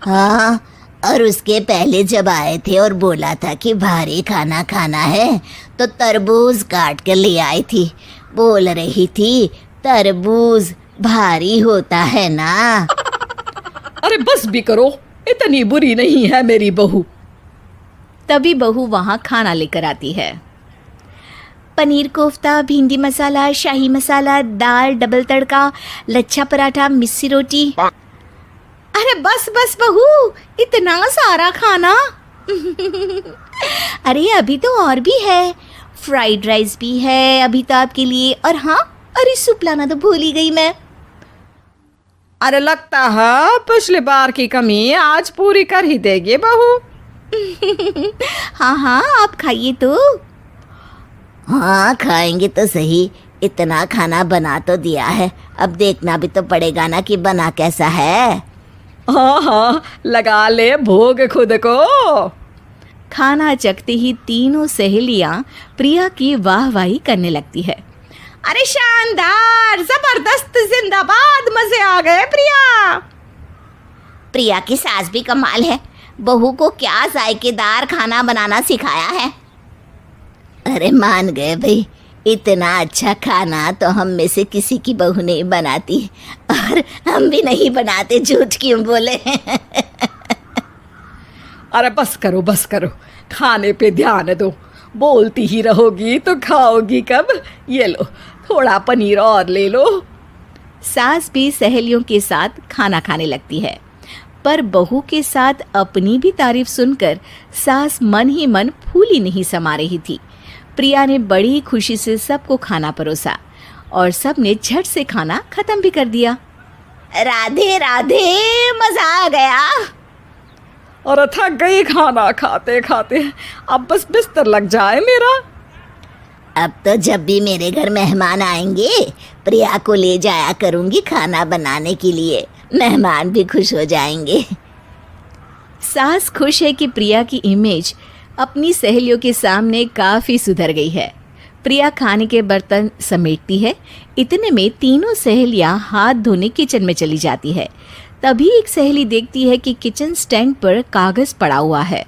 हाँ, और उसके पहले जब आए थे और बोला था कि भारी खाना खाना है तो तरबूज काट कर ले आई थी। बोल रही थी तरबूज भारी होता है ना। अरे बस भी करो, इतनी बुरी नहीं है मेरी बहू। तभी बहू वहाँ खाना लेकर आती है। पनीर कोफ्ता, भिंडी मसाला, शाही मसाला, दाल, डबल तड़का, लच्छा पराठा, मिस्सी रोटी। अरे बस बस बहू, इतना सारा खाना। अरे अभी तो और भी है, फ्राइड राइस भी है अभी तो आपके लिए। और हाँ, अरे सूप लाना तो भूल ही गई मैं। अरे लगता है पिछली बार की कमी आज पूरी कर ही देगी बहू। हाँ, आप खाइए तो। हाँ, खाएंगे तो सही, इतना खाना बना तो दिया है, अब देखना भी तो पड़ेगा ना कि बना कैसा है। हाँ, लगा ले भोग खुद को। खाना चखते ही तीनों सहेलियां प्रिया की वाहवाही करने लगती है। अरे शानदार, जबरदस्त, जिंदाबाद, मजे आ गए प्रिया। प्रिया की सास भी कमाल है, बहू को क्या जायकेदार खाना बनाना सिखाया है। अरे मान गए भाई, इतना अच्छा खाना तो हम में से किसी की बहू नहीं बनाती, और हम भी नहीं बनाते, झूठ क्यों बोले। अरे बस करो, खाने पे ध्यान दो, बोलती ही रहोगी तो खाओगी कब। ये लो, थोड़ा पनीर और ले लो। सास भी सहेलियों के साथ खाना खाने लगती है, पर बहू के साथ अपनी भी तारीफ सुनकर सास मन ही मन फूली नहीं समा रही थी। प्रिया ने बड़ी खुशी से सबको खाना परोसा और सब ने झट से खाना खत्म भी कर दिया। राधे राधे, मजा आ गया। और थक गई खाना खाते खाते, अब बस बिस्तर लग जाए मेरा। अब तो जब भी मेरे घर मेहमान आएंगे प्रिया को ले जाया करूंगी खाना बनाने के लिए, मेहमान भी खुश हो जाएंगे। सास खुश है कि प्रिया की इमेज अपनी सहेलियों के सामने काफ़ी सुधर गई है। प्रिया खाने के बर्तन समेटती है, इतने में तीनों सहेलियां हाथ धोने किचन में चली जाती है। तभी एक सहेली देखती है कि किचन स्टैंड पर कागज़ पड़ा हुआ है।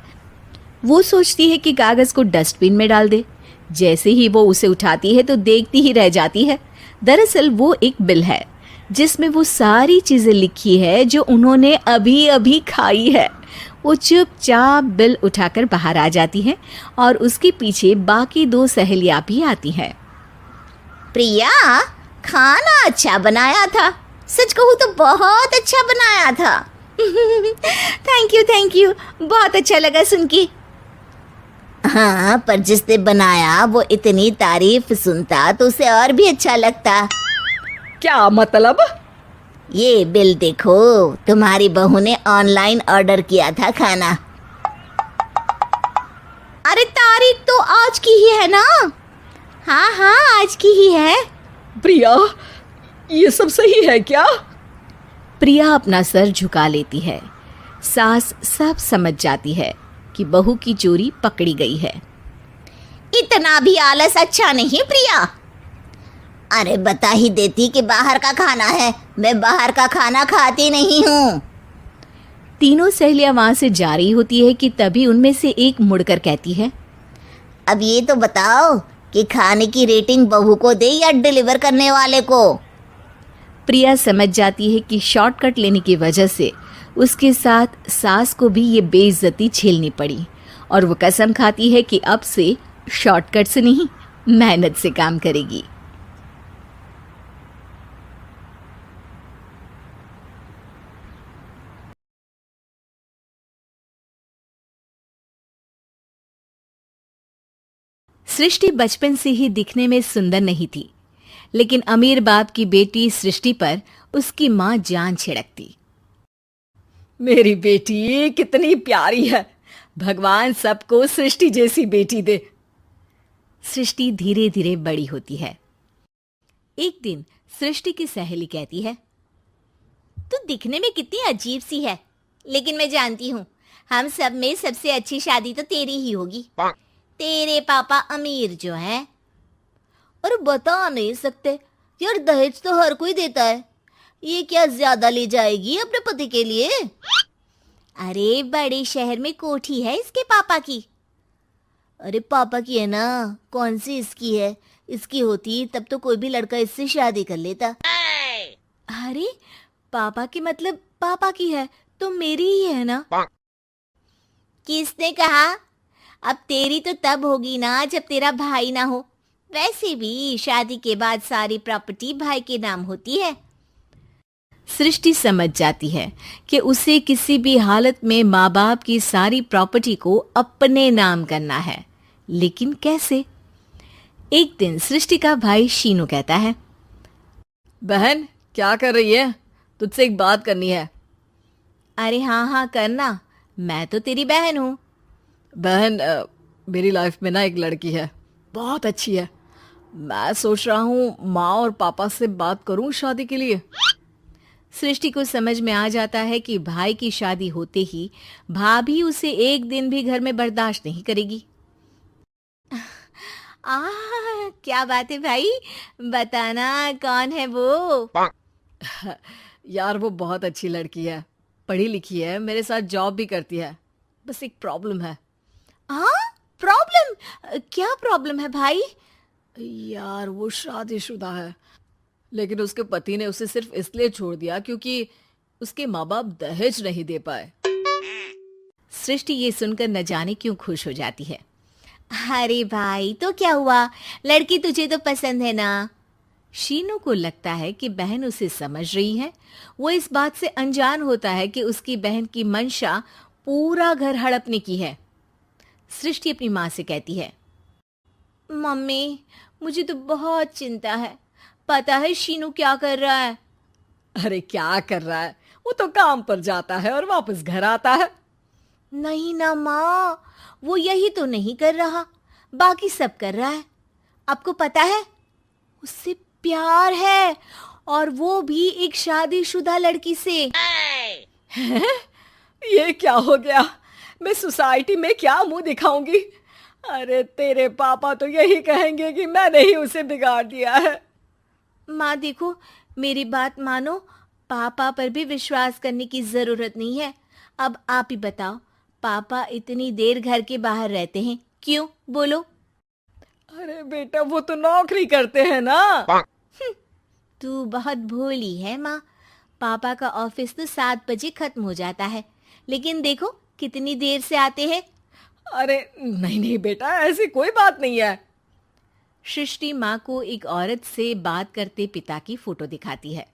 वो सोचती है कि कागज़ को डस्टबिन में डाल दे। जैसे ही वो उसे उठाती है तो देखती ही रह जाती है। दरअसल वो एक बिल है जिसमें वो सारी चीज़ें लिखी है जो उन्होंने अभी अभी खाई है। वो चुपचाप बिल उठाकर बाहर आ जाती है और उसके पीछे बाकी दो सहेलियां भी आती हैं। प्रिया, खाना अच्छा बनाया था, सच कहूँ तो बहुत अच्छा बनाया था। थैंक यू, बहुत अच्छा लगा सुन के। हाँ, पर जिसने बनाया वो इतनी तारीफ सुनता तो उसे और भी अच्छा लगता। क्या मतलब? ये बिल देखो, तुम्हारी बहू ने ऑनलाइन ऑर्डर किया था खाना। अरे तारीख तो आज की ही है ना? हाँ, आज की ही है। प्रिया, ये सब सही है क्या? प्रिया अपना सर झुका लेती है। सास सब समझ जाती है कि बहू की चोरी पकड़ी गई है। इतना भी आलस अच्छा नहीं प्रिया। अरे बता ही देती कि बाहर का खाना है, मैं बाहर का खाना खाती नहीं हूँ। तीनों सहेलियां वहां से जा रही होती है कि तभी उनमें से एक मुड़कर कहती है, अब ये तो बताओ कि खाने की रेटिंग बहू को दे या डिलीवर करने वाले को। प्रिया समझ जाती है कि शॉर्टकट लेने की वजह से उसके साथ सास को भी ये बेइज्जती झेलनी पड़ी और वो कसम खाती है कि अब से शॉर्टकट से नहीं, मेहनत से काम करेगी। सृष्टि बचपन से ही दिखने में सुंदर नहीं थी, लेकिन अमीर बाप की बेटी सृष्टि पर उसकी मां जान छिड़कती। मेरी बेटी कितनी प्यारी है, भगवान सबको सृष्टि जैसी बेटी दे। सृष्टि धीरे धीरे बड़ी होती है। एक दिन सृष्टि की सहेली कहती है, तू दिखने में कितनी अजीब सी है, लेकिन मैं जानती हूँ हम सब में सबसे अच्छी शादी तो तेरी ही होगी। तेरे पापा अमीर जो हैं। और बता नहीं सकते यार, दहेज तो हर कोई देता है, ये क्या ज्यादा ले जाएगी अपने पति के लिए? अरे बड़े शहर में कोठी है इसके पापा की। अरे पापा की है ना, कौन सी इसकी है? इसकी होती तब तो कोई भी लड़का इससे शादी कर लेता। अरे पापा की मतलब पापा की है तो मेरी ही है ना? किसने कहा? अब तेरी तो तब होगी ना जब तेरा भाई ना हो। वैसे भी शादी के बाद सारी प्रॉपर्टी भाई के नाम होती है। सृष्टि समझ जाती है कि उसे किसी भी हालत में माँ बाप की सारी प्रॉपर्टी को अपने नाम करना है, लेकिन कैसे? एक दिन सृष्टि का भाई शीनू कहता है, बहन क्या कर रही है? तुझसे एक बात करनी है। अरे हाँ हाँ करना, मैं तो तेरी बहन हूँ। बहन मेरी लाइफ में ना एक लड़की है, बहुत अच्छी है। मैं सोच रहा हूँ माँ और पापा से बात करूँ शादी के लिए। सृष्टि को समझ में आ जाता है कि भाई की शादी होते ही भाभी उसे एक दिन भी घर में बर्दाश्त नहीं करेगी। क्या बात है भाई, बताना कौन है वो? यार वो बहुत अच्छी लड़की है, पढ़ी लिखी है, मेरे साथ जॉब भी करती है। बस एक प्रॉब्लम है। प्रॉब्लम? क्या प्रॉब्लम है भाई? यार वो शादीशुदा है, लेकिन उसके पति ने उसे सिर्फ इसलिए छोड़ दिया क्योंकि उसके माँ बाप दहेज नहीं दे पाए। सृष्टि ये सुनकर न जाने क्यों खुश हो जाती है। अरे भाई तो क्या हुआ, लड़की तुझे तो पसंद है ना? शीनू को लगता है कि बहन उसे समझ रही है। वो इस बात से अनजान होता है कि उसकी बहन की मंशा पूरा घर हड़पने की है। सृष्टि अपनी माँ से कहती है, मम्मी मुझे तो बहुत चिंता है, पता है शीनू क्या कर रहा है? अरे क्या कर रहा है, वो तो काम पर जाता है और वापस घर आता है। नहीं ना माँ, वो यही तो नहीं कर रहा, बाकी सब कर रहा है। आपको पता है उससे प्यार है, और वो भी एक शादीशुदा लड़की से। ये क्या हो गया, मैं सोसाइटी में क्या मुंह दिखाऊंगी? अरे तेरे पापा तो यही कहेंगे कि मैंने ही उसे बिगाड़ दिया है। माँ देखो, मेरी बात मानो, पापा पर भी विश्वास करने की जरूरत नहीं है। अब आप ही बताओ, पापा इतनी देर घर के बाहर रहते हैं क्यों, बोलो? अरे बेटा वो तो नौकरी करते हैं ना। तू बहुत भोली है माँ, पापा का ऑफिस तो 7 बजे खत्म हो जाता है, लेकिन देखो कितनी देर से आते हैं। अरे नहीं नहीं बेटा, ऐसी कोई बात नहीं है। सृष्टि माँ को एक औरत से बात करते पिता की फोटो दिखाती है।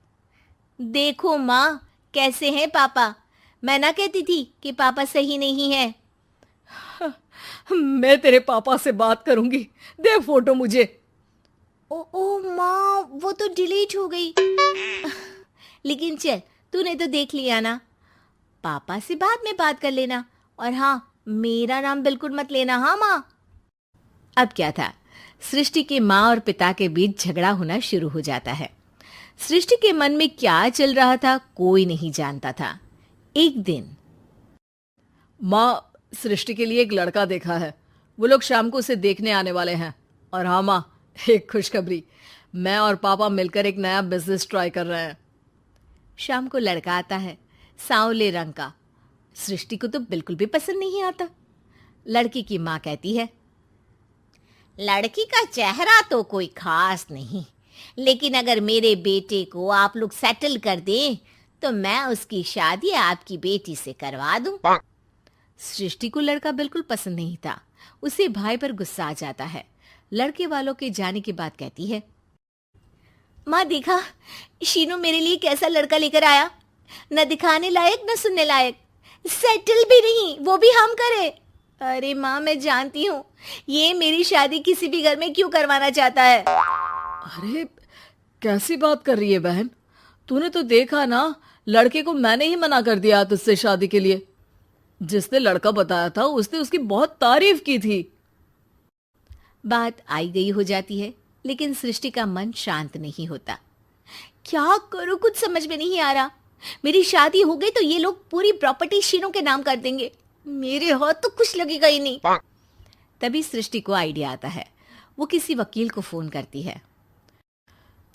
देखो माँ कैसे हैं पापा, मैं ना कहती थी कि पापा सही नहीं है। मैं तेरे पापा से बात करूंगी, दे फोटो मुझे। ओ माँ, वो तो डिलीट हो गई। लेकिन चल, तूने तो देख लिया ना, पापा से बाद में बात कर लेना, और हाँ मेरा नाम बिल्कुल मत लेना। हाँ माँ। अब क्या था, सृष्टि के माँ और पिता के बीच झगड़ा होना शुरू हो जाता है। सृष्टि के मन में क्या चल रहा था कोई नहीं जानता था। एक दिन, माँ सृष्टि के लिए एक लड़का देखा है, वो लोग शाम को उसे देखने आने वाले हैं। और हाँ माँ, एक खुशखबरी, मैं और पापा मिलकर एक नया बिजनेस ट्राई कर रहे हैं। शाम को लड़का आता है, सांवले रंग का। सृष्टि को तो बिल्कुल भी पसंद नहीं आता। लड़की की माँ कहती है, लड़की का चेहरा तो कोई खास नहीं, लेकिन अगर मेरे बेटे को आप लोग सेटल कर दें तो मैं उसकी शादी आपकी बेटी से करवा दूं। सृष्टि को लड़का बिल्कुल पसंद नहीं था। उसे भाई पर गुस्सा आ जाता है। लड़के वालों के जाने के बाद कहती है, माँ देखा, शीनू मेरे लिए कैसा लड़का लेकर आया, न दिखाने लायक न सुनने लायक, सेटल भी नहीं, वो भी हम करे। अरे माँ, मैं जानती हूँ ये मेरी शादी किसी भी घर में क्यों करवाना चाहता है। अरे कैसी बात कर रही है बहन, तूने तो देखा ना, लड़के को मैंने ही मना कर दिया तुझसे शादी के लिए। जिसने लड़का बताया था उसने उसकी बहुत तारीफ की थी। बात आई गई हो जाती है, लेकिन सृष्टि का मन शांत नहीं होता। क्या करूं, कुछ समझ में नहीं आ रहा। मेरी शादी हो गई तो ये लोग पूरी प्रॉपर्टी शीनू के नाम कर देंगे, मेरे हाथ तो कुछ लगेगा ही नहीं। तभी सृष्टि को आइडिया आता है। वो किसी वकील को फोन करती है।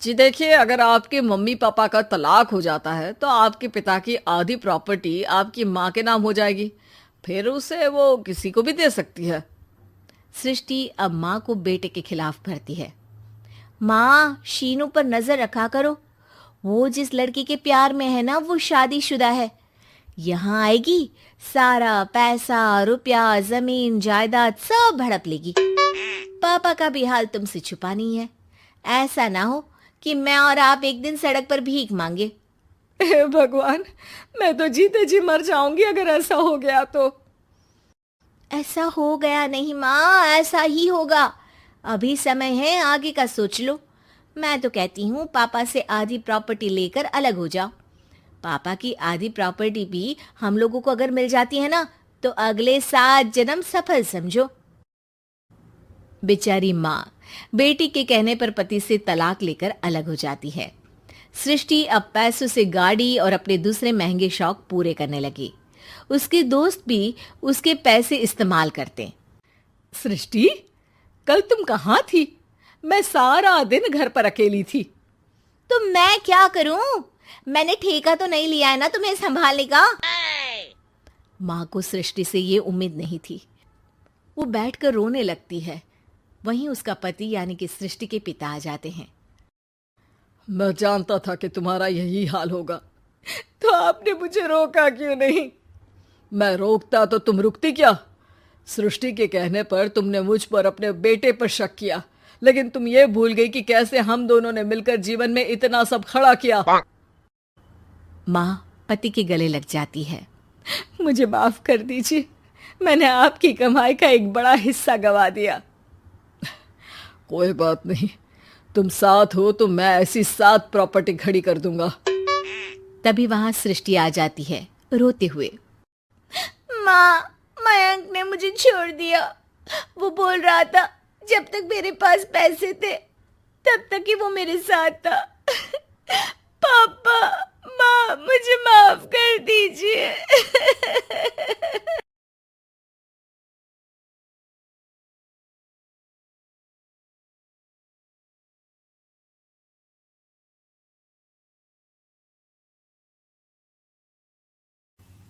जी देखिए, अगर आपके मम्मी पापा का तलाक हो जाता है तो आपके पिता की आधी प्रॉपर्टी आपकी माँ के नाम हो जाएगी, फिर उसे वो किसी को भी दे सकती है। सृष्टि अब माँ को बेटे के खिलाफ भरती है। माँ, शीनू पर नजर रखा करो, वो जिस लड़की के प्यार में है ना, वो शादीशुदा है। यहाँ आएगी, सारा पैसा, रुपया, जमीन, जायदाद सब हड़प लेगी। पापा का भी हाल तुमसे छुपा नहीं है। ऐसा ना हो कि मैं और आप एक दिन सड़क पर भीख मांगे। हे भगवान, मैं तो जीते जी मर जाऊंगी अगर ऐसा हो गया तो। ऐसा हो गया नहीं माँ, ऐसा ही होगा। अभी समय है, आगे का सोच लो। मैं तो कहती हूँ पापा से आधी प्रॉपर्टी लेकर अलग हो जाओ। पापा की आधी प्रॉपर्टी भी हम लोगों को अगर मिल जाती है ना, तो अगले 7 जन्म सफल समझो। बेचारी माँ बेटी के कहने पर पति से तलाक लेकर अलग हो जाती है। सृष्टि अब पैसों से गाड़ी और अपने दूसरे महंगे शौक पूरे करने लगी। उसके दोस्त भी उसके पैसे इस्तेमाल करते। सृष्टि, कल तुम कहाँ थी? मैं सारा दिन घर पर अकेली थी। तो मैं क्या करूं? मैंने ठेका तो नहीं लिया है ना तुम्हें संभालने का। माँ को सृष्टि से ये उम्मीद नहीं थी। वो बैठकर रोने लगती है। वहीं उसका पति यानी कि सृष्टि के पिता आ जाते हैं। मैं जानता था कि तुम्हारा यही हाल होगा, तो आपने मुझे रोका क्यों नहीं? मैं रोकता तो तुम रुकती क्या? सृष्टि के कहने पर तुमने मुझ पर अपने बेटे पर शक किया, लेकिन तुम ये भूल गई कि कैसे हम दोनों ने मिलकर जीवन में इतना सब खड़ा किया। माँ पति के गले लग जाती है। मुझे माफ कर दीजिए, मैंने आपकी कमाई का एक बड़ा हिस्सा गवा दिया। कोई बात नहीं, तुम साथ हो तो मैं ऐसी 7 प्रॉपर्टी खड़ी कर दूंगा। तभी वहां सृष्टि आ जाती है रोते हुए। माँ, मयंक ने मुझे छोड़ दिया। वो बोल रहा था जब तक मेरे पास पैसे थे तब तक ही वो मेरे साथ था। पापा, माँ, मुझे माफ कर दीजिए।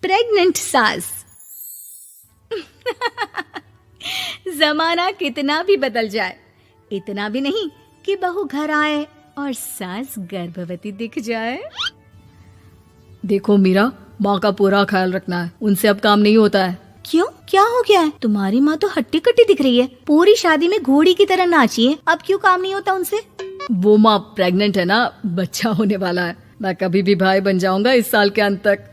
प्रेग्नेंट सास। जमाना कितना भी बदल जाए, इतना भी नहीं कि बहू घर आए और सास गर्भवती दिख जाए। देखो मीरा, माँ का पूरा ख्याल रखना है, उनसे अब काम नहीं होता है। क्यों, क्या हो गया है? तुम्हारी माँ तो हट्टी कट्टी दिख रही है, पूरी शादी में घोड़ी की तरह नाची है। अब क्यों काम नहीं होता उनसे? वो माँ प्रेग्नेंट है ना, बच्चा होने वाला है। मैं कभी भी भाई बन जाऊंगा इस साल के अंत तक।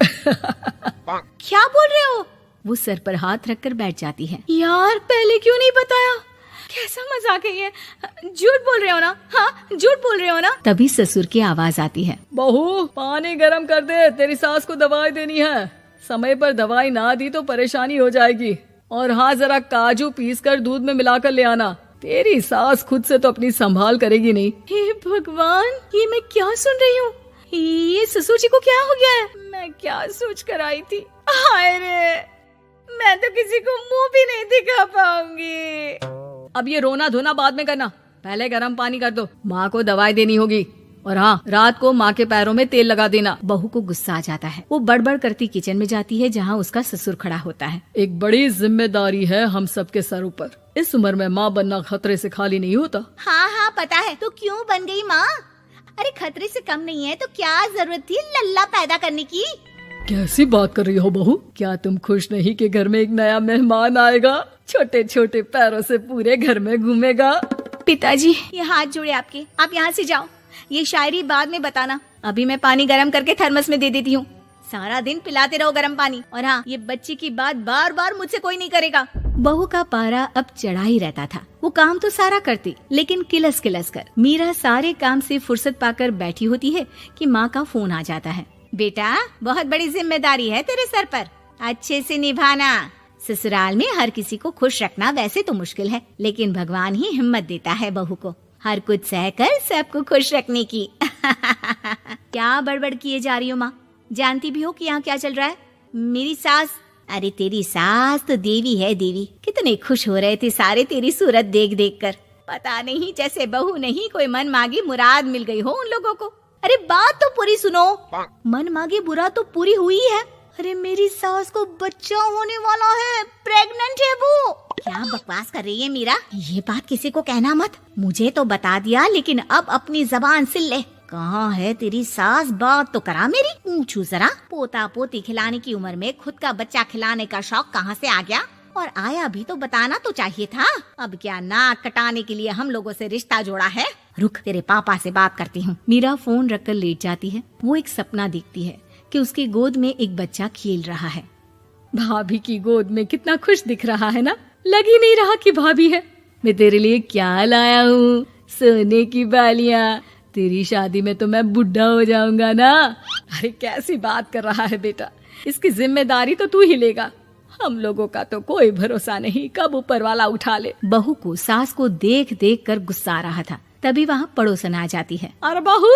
क्या बोल रहे हो? वो सर पर हाथ रखकर बैठ जाती है। यार, पहले क्यों नहीं बताया? कैसा मजाक है ये? झूठ बोल रहे हो ना? हाँ, झूठ बोल रहे हो ना? तभी ससुर की आवाज आती है। बहू, पानी गरम कर दे, तेरी सास को दवाई देनी है। समय पर दवाई ना दी तो परेशानी हो जाएगी। और हाँ, जरा काजू पीस कर दूध में मिलाकर ले आना। तेरी सास खुद से तो अपनी संभाल करेगी नहीं। हे भगवान, ये मैं क्या सुन रही हूँ? ये ससुर जी को क्या हो गया है? मैं क्या सोच कर आई थी? हाय रे, मैं तो किसी को मुंह भी नहीं दिखा पाऊंगी। अब ये रोना धोना बाद में करना, पहले गर्म पानी कर दो, माँ को दवाई देनी होगी। और हाँ, रात को माँ के पैरों में तेल लगा देना। बहू को गुस्सा आ जाता है। वो बड़बड़ करती किचन में जाती है जहाँ उसका ससुर खड़ा होता है। एक बड़ी जिम्मेदारी है हम सबके सर ऊपर। इस उम्र में माँ बनना खतरे से खाली नहीं होता। हाँ हाँ पता है, तो क्यों बन गई माँ? अरे खतरे से कम नहीं है तो क्या जरूरत थी लल्ला पैदा करने की? कैसी बात कर रही हो बहू? क्या तुम खुश नहीं कि घर में एक नया मेहमान आएगा, छोटे छोटे पैरों से पूरे घर में घूमेगा? पिताजी, ये हाथ जोड़े आपके, आप यहाँ से जाओ। ये शायरी बाद में बताना, अभी मैं पानी गरम करके थर्मस में दे देती हूँ। सारा दिन पिलाते रहो गरम पानी। और हाँ, ये बच्ची की बात बार बार मुझसे कोई नहीं करेगा। बहू का पारा अब चढ़ा ही रहता था। वो काम तो सारा करती, लेकिन किलस किलस कर। मीरा सारे काम से फुर्सत पाकर बैठी होती है कि माँ का फोन आ जाता है। बेटा, बहुत बड़ी जिम्मेदारी है तेरे सर पर, अच्छे से निभाना। ससुराल में हर किसी को खुश रखना वैसे तो मुश्किल है, लेकिन भगवान ही हिम्मत देता है बहू को हर कुछ सहकर सबको खुश रखने की। क्या बड़बड़ किए जा रही हो माँ? जानती भी हो कि यहाँ क्या चल रहा है? मेरी सास। अरे तेरी सास तो देवी है देवी। कितने खुश हो रहे थे सारे तेरी सूरत देख देख कर। पता नहीं जैसे बहू नहीं कोई मन मांगी मुराद मिल गई हो उन लोगों को। अरे बात तो पूरी सुनो। मन मांगी बुरा तो पूरी हुई है। अरे मेरी सास को बच्चा होने वाला है, प्रेग्नेंट है वो। क्या बकवास कर रही है मीरा? ये बात किसी को कहना मत। मुझे तो बता दिया, लेकिन अब अपनी जबान सिल ले। कहाँ है तेरी सास? बात तो करा मेरी। पूछू जरा, पोता पोती खिलाने की उम्र में खुद का बच्चा खिलाने का शौक कहाँ से आ गया? और आया भी तो बताना तो चाहिए था। अब क्या नाक कटाने के लिए हम लोगों से रिश्ता जोड़ा है? रुक, तेरे पापा से बात करती हूँ। मीरा फोन रखकर लेट जाती है। वो एक सपना देखती है कि उसकी गोद में एक बच्चा खेल रहा है। भाभी की गोद में कितना खुश दिख रहा है ना। लग ही नहीं रहा कि भाभी है। मैं तेरे लिए क्या लाया हूँ, सोने की बालियाँ। तेरी शादी में तो मैं बुढ़ा हो जाऊंगा ना। अरे कैसी बात कर रहा है बेटा, इसकी जिम्मेदारी तो तू ही लेगा। हम लोगों का तो कोई भरोसा नहीं, कब ऊपर वाला उठा ले। बहू को सास को देख देख कर गुस्सा आ रहा था। तभी वहाँ पड़ोसन आ जाती है। अरे बहू,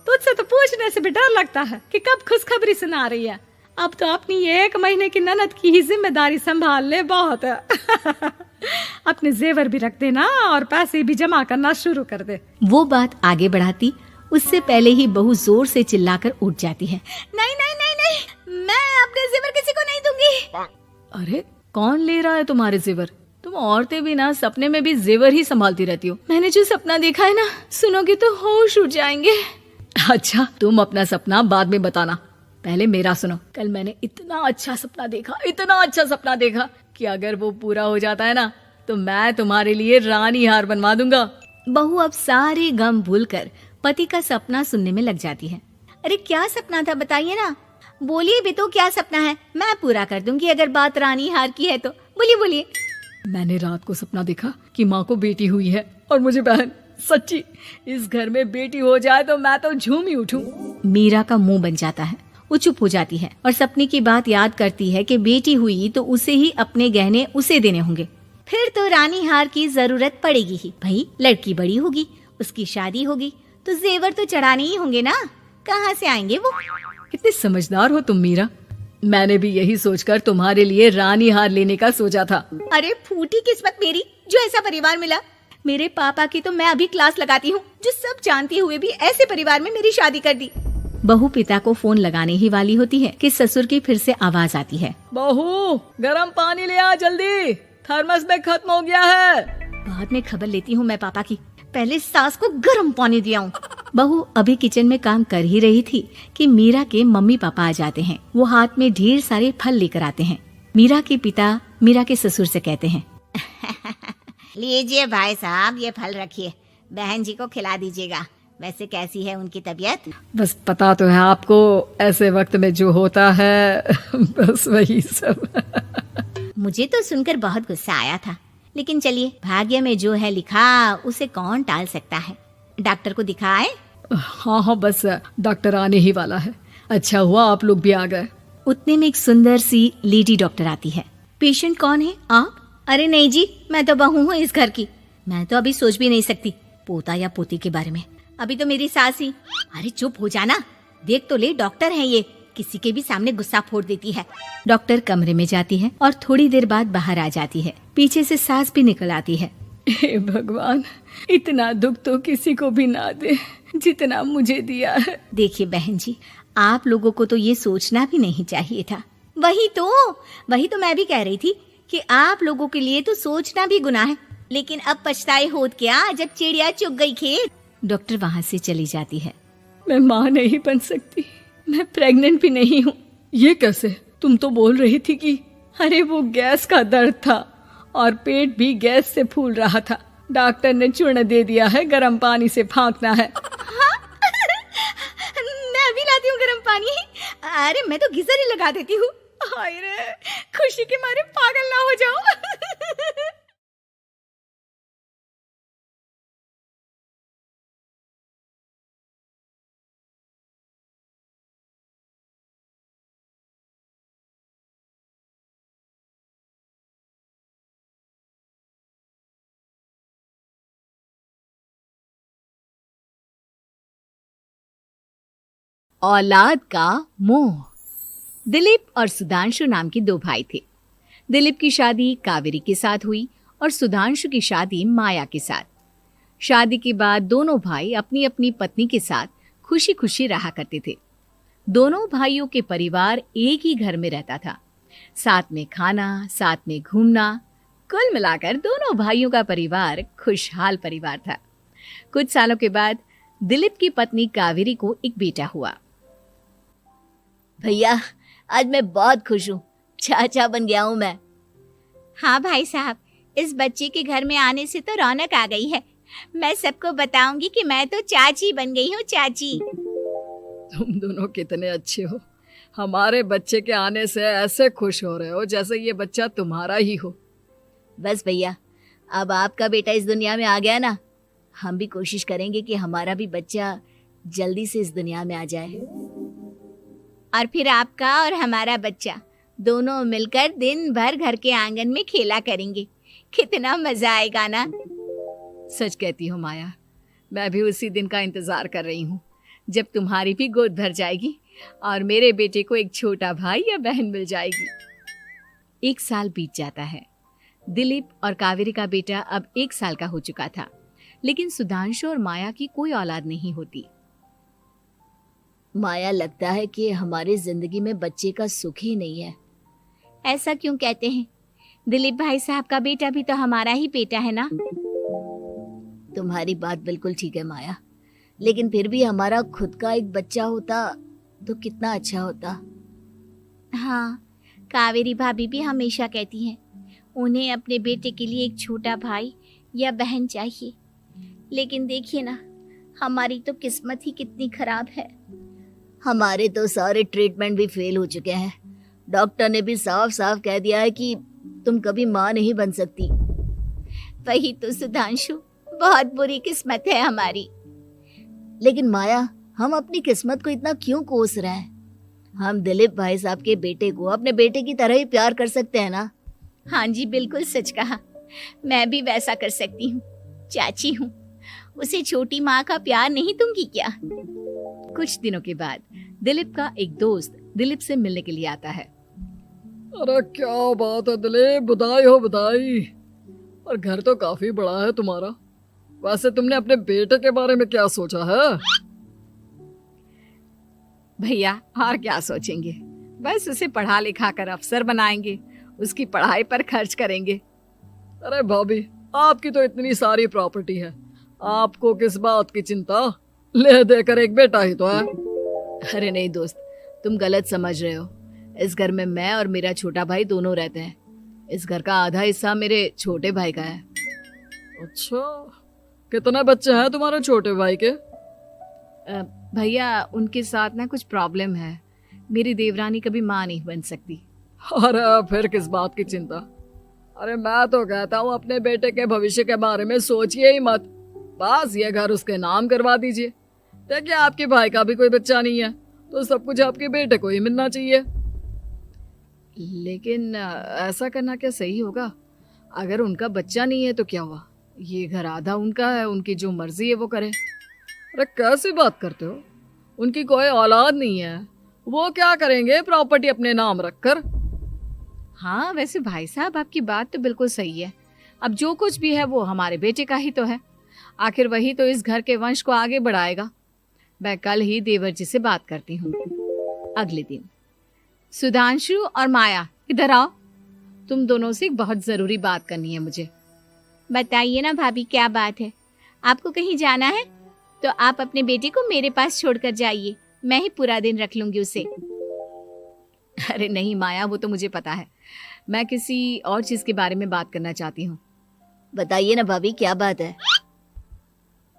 तुझसे तो पूछने से भी डर लगता है कि कब खुशखबरी सुना रही है। अब तो अपनी 1 महीने की ननद की ही जिम्मेदारी संभाल ले, बहुत है। अपने जेवर भी रख देना और पैसे भी जमा करना शुरू कर दे। वो बात आगे बढ़ाती उससे पहले ही बहू जोर से चिल्लाकर उठ जाती है। नहीं नहीं नहीं नहीं, मैं अपने जेवर किसी को नहीं दूंगी। अरे कौन ले रहा है तुम्हारे जेवर? तुम औरतें भी ना सपने में भी जेवर ही संभालती रहती हो। मैंने जो सपना देखा है ना, सुनोगे तो होश उड़ जाएंगे। अच्छा, तुम अपना सपना बाद में बताना, पहले मेरा सुनो। कल मैंने इतना अच्छा सपना देखा कि अगर वो पूरा हो जाता है ना तो मैं तुम्हारे लिए रानी हार बनवा दूंगा। बहू अब सारे गम भूलकर पति का सपना सुनने में लग जाती है। अरे क्या सपना था बताइए ना। बोलिए भी तो, क्या सपना है? मैं पूरा कर दूंगी अगर बात रानी हार की है तो। बोलिए बोलिए। मैंने रात को सपना देखा कि माँ को बेटी हुई है और मुझे बहन। सच्ची, इस घर में बेटी हो जाए तो मैं तो झूम ही उठूं। मीरा का मुंह बन जाता है। वो चुप हो जाती है और सपने की बात याद करती है कि बेटी हुई तो उसे ही अपने गहने उसे देने होंगे। फिर तो रानी हार की जरूरत पड़ेगी ही। भाई लड़की बड़ी होगी, उसकी शादी होगी तो जेवर तो चढ़ाने ही होंगे ना। कहाँ से आएंगे वो? कितने समझदार हो तुम मीरा। मैंने भी यही सोचकर तुम्हारे लिए रानी हार लेने का सोचा था। अरे फूटी किस्मत मेरी जो ऐसा परिवार मिला। मेरे पापा की तो मैं अभी क्लास लगाती हूँ, जो सब जानते हुए भी ऐसे परिवार में मेरी शादी कर दी। बहू पिता को फोन लगाने ही वाली होती है कि ससुर की फिर से आवाज आती है। बहू, गरम पानी ले आ जल्दी, थर्मस में खत्म हो गया है। बाद में खबर लेती हूँ मैं पापा की, पहले सास को गरम पानी दिया हूँ। बहू अभी किचन में काम कर ही रही थी कि मीरा के मम्मी पापा आ जाते हैं। वो हाथ में ढेर सारे फल लेकर आते हैं। मीरा के पिता मीरा के ससुर से कहते हैं, लीजिए भाई साहब, ये फल रखिए, बहन जी को खिला दीजिएगा। वैसे कैसी है उनकी तबीयत? बस पता तो है आपको, ऐसे वक्त में जो होता है बस वही सब। मुझे तो सुनकर बहुत गुस्सा आया था, लेकिन चलिए, भाग्य में जो है लिखा उसे कौन टाल सकता है। डॉक्टर को दिखाए? हाँ, बस डॉक्टर आने ही वाला है। अच्छा हुआ आप लोग भी आ गए। उतने में एक सुंदर सी लेडी डॉक्टर आती है। पेशेंट कौन है आप? अरे नहीं जी, मैं तो बहू हूँ इस घर की। मैं तो अभी सोच भी नहीं सकती पोता या पोती के बारे में। अभी तो मेरी सास ही। अरे चुप हो जाना, देख तो ले, डॉक्टर है ये, किसी के भी सामने गुस्सा फोड़ देती है। डॉक्टर कमरे में जाती है और थोड़ी देर बाद बाहर आ जाती है। पीछे से सास भी निकल आती है। हे भगवान, इतना दुख तो किसी को भी ना दे जितना मुझे दिया है। देखिए बहन जी, आप लोगों को तो ये सोचना भी नहीं चाहिए था। वही तो मैं भी कह रही थी कि आप लोगों के लिए तो सोचना भी गुनाह है, लेकिन अब पछताए होत क्या जब चिड़िया चुग गई खेत। डॉक्टर वहाँ से चली जाती है। मैं माँ नहीं बन सकती, मैं प्रेग्नेंट भी नहीं हूँ। ये कैसे? तुम तो बोल रही थी कि अरे वो गैस का दर्द था और पेट भी गैस से फूल रहा था। डॉक्टर ने चूर्ण दे दिया है, गर्म पानी से फांकना है। मैं अभी लाती हूँ गर्म पानी। अरे मैं तो गीजर ही लगा देती हूँ। हाय रे, खुशी के मारे पागल ना हो जाओ। औलाद का मोह। दिलीप और सुधांशु नाम के दो भाई थे। दिलीप की शादी कावेरी के साथ हुई और सुधांशु की शादी माया के साथ। शादी के बाद दोनों भाई अपनी अपनी पत्नी के साथ खुशी खुशी रहा करते थे। दोनों भाइयों के परिवार एक ही घर में रहता था, साथ में खाना, साथ में घूमना। कुल मिलाकर दोनों भाइयों का परिवार खुशहाल परिवार था। कुछ सालों के बाद दिलीप की पत्नी कावेरी को एक बेटा हुआ। भैया, आज मैं बहुत खुश हूँ, चाचा बन गया हूँ मैं। हाँ भाई साहब, इस बच्चे के घर में आने से तो रौनक आ गई है। मैं सबको बताऊंगी कि मैं तो चाची बन गई हूँ, चाची। तुम दोनों कितने अच्छे हो। हमारे बच्चे के आने से ऐसे खुश हो रहे हो जैसे ये बच्चा तुम्हारा ही हो। बस भैया, अब आपका बेटा इस दुनिया में आ गया ना, हम भी कोशिश करेंगे कि हमारा भी बच्चा जल्दी से इस दुनिया में आ जाए। और फिर आपका और हमारा बच्चा दोनों मिलकर दिन भर घर के आंगन में खेला करेंगे। कितना मजा आएगा ना। सच कहती हो माया, मैं भी उसी दिन का इंतजार कर रही हूँ जब तुम्हारी भी गोद भर जाएगी और मेरे बेटे को एक छोटा भाई या बहन मिल जाएगी। 1 साल बीत जाता है। दिलीप और कावेरी का बेटा अब 1 साल का हो चुका था, लेकिन सुधांशु और माया की कोई औलाद नहीं होती। माया, लगता है कि हमारी जिंदगी में बच्चे का सुख ही नहीं है। ऐसा क्यों कहते हैं? दिलीप भाई साहब का बेटा भी तो हमारा ही बेटा है ना। तुम्हारी बात बिल्कुल ठीक है माया, लेकिन फिर भी हमारा खुद का एक बच्चा होता तो कितना अच्छा होता। हाँ, कावेरी भाभी भी हमेशा कहती हैं उन्हें अपने बेटे के लिए एक छोटा भाई या बहन चाहिए। लेकिन देखिए ना, हमारी तो किस्मत ही कितनी खराब है। हमारे तो सारे ट्रीटमेंट भी फेल हो चुके हैं। डॉक्टर ने भी साफ साफ कह दिया है कि तुम कभी माँ नहीं बन सकती। वही तो सुधांशु, बहुत बुरी किस्मत है हमारी। लेकिन माया, हम अपनी किस्मत को इतना क्यों कोस रहे हैं? हम दिलीप भाई साहब के बेटे को अपने बेटे की तरह ही प्यार कर सकते हैं ना। हाँ जी, बिल्कुल सच कहा। मैं भी वैसा कर सकती हूँ। चाची हूँ, उसे छोटी माँ का प्यार नहीं दूंगी क्या? कुछ दिनों के बाद दिलीप का एक दोस्त दिलीप से मिलने के लिए आता है। अरे क्या बात है दिलीप, बधाई हो बधाई। और घर तो काफी बड़ा है तुम्हारा। वैसे तुमने अपने बेटे के बारे में क्या सोचा है? भैया, और क्या सोचेंगे, बस उसे पढ़ा लिखा कर अफसर बनाएंगे, उसकी पढ़ाई पर खर्च करेंगे। अरे भाभी, आपकी तो इतनी सारी प्रॉपर्टी है, आपको किस बात की चिंता? ले देकर एक बेटा ही तो है। अरे नहीं दोस्त, तुम गलत समझ रहे हो। इस घर में मैं और मेरा छोटा भाई दोनों रहते हैं। इस घर का आधा हिस्सा मेरे छोटे भाई का है। अच्छा, कितने बच्चे हैं तुम्हारे छोटे भाई के? भैया, उनके साथ ना कुछ प्रॉब्लम है। मेरी देवरानी कभी माँ नहीं बन सकती। अरे फिर किस बात की चिंता? अरे मैं तो कहता हूँ अपने बेटे के भविष्य के बारे में सोचिए ही मत। बस ये घर उसके नाम करवा दीजिए। देखिए, आपके भाई का भी कोई बच्चा नहीं है तो सब कुछ आपके बेटे को ही मिलना चाहिए। लेकिन ऐसा करना क्या सही होगा? अगर उनका बच्चा नहीं है तो क्या हुआ? ये घर आधा उनका है, उनकी जो मर्जी है वो करें। अरे कैसी बात करते हो? उनकी कोई औलाद नहीं है, वो क्या करेंगे प्रॉपर्टी अपने नाम रखकर? हाँ, वैसे भाई साहब आपकी बात तो बिल्कुल सही है, अब जो कुछ भी है वो हमारे बेटे का ही तो है। आखिर वही तो इस घर के वंश को आगे बढ़ाएगा। मैं कल ही देवर जी से बात करती हूँ। अगले दिन, सुधांशु और माया इधर आओ, तुम दोनों से एक बहुत जरूरी बात करनी है मुझे। बताइए ना भाभी, क्या बात है? आपको कहीं जाना है तो आप अपने बेटे को मेरे पास छोड़कर जाइए, मैं ही पूरा दिन रख लूंगी उसे। अरे नहीं माया, वो तो मुझे पता है, मैं किसी और चीज के बारे में बात करना चाहती हूँ। बताइए ना भाभी, क्या बात है?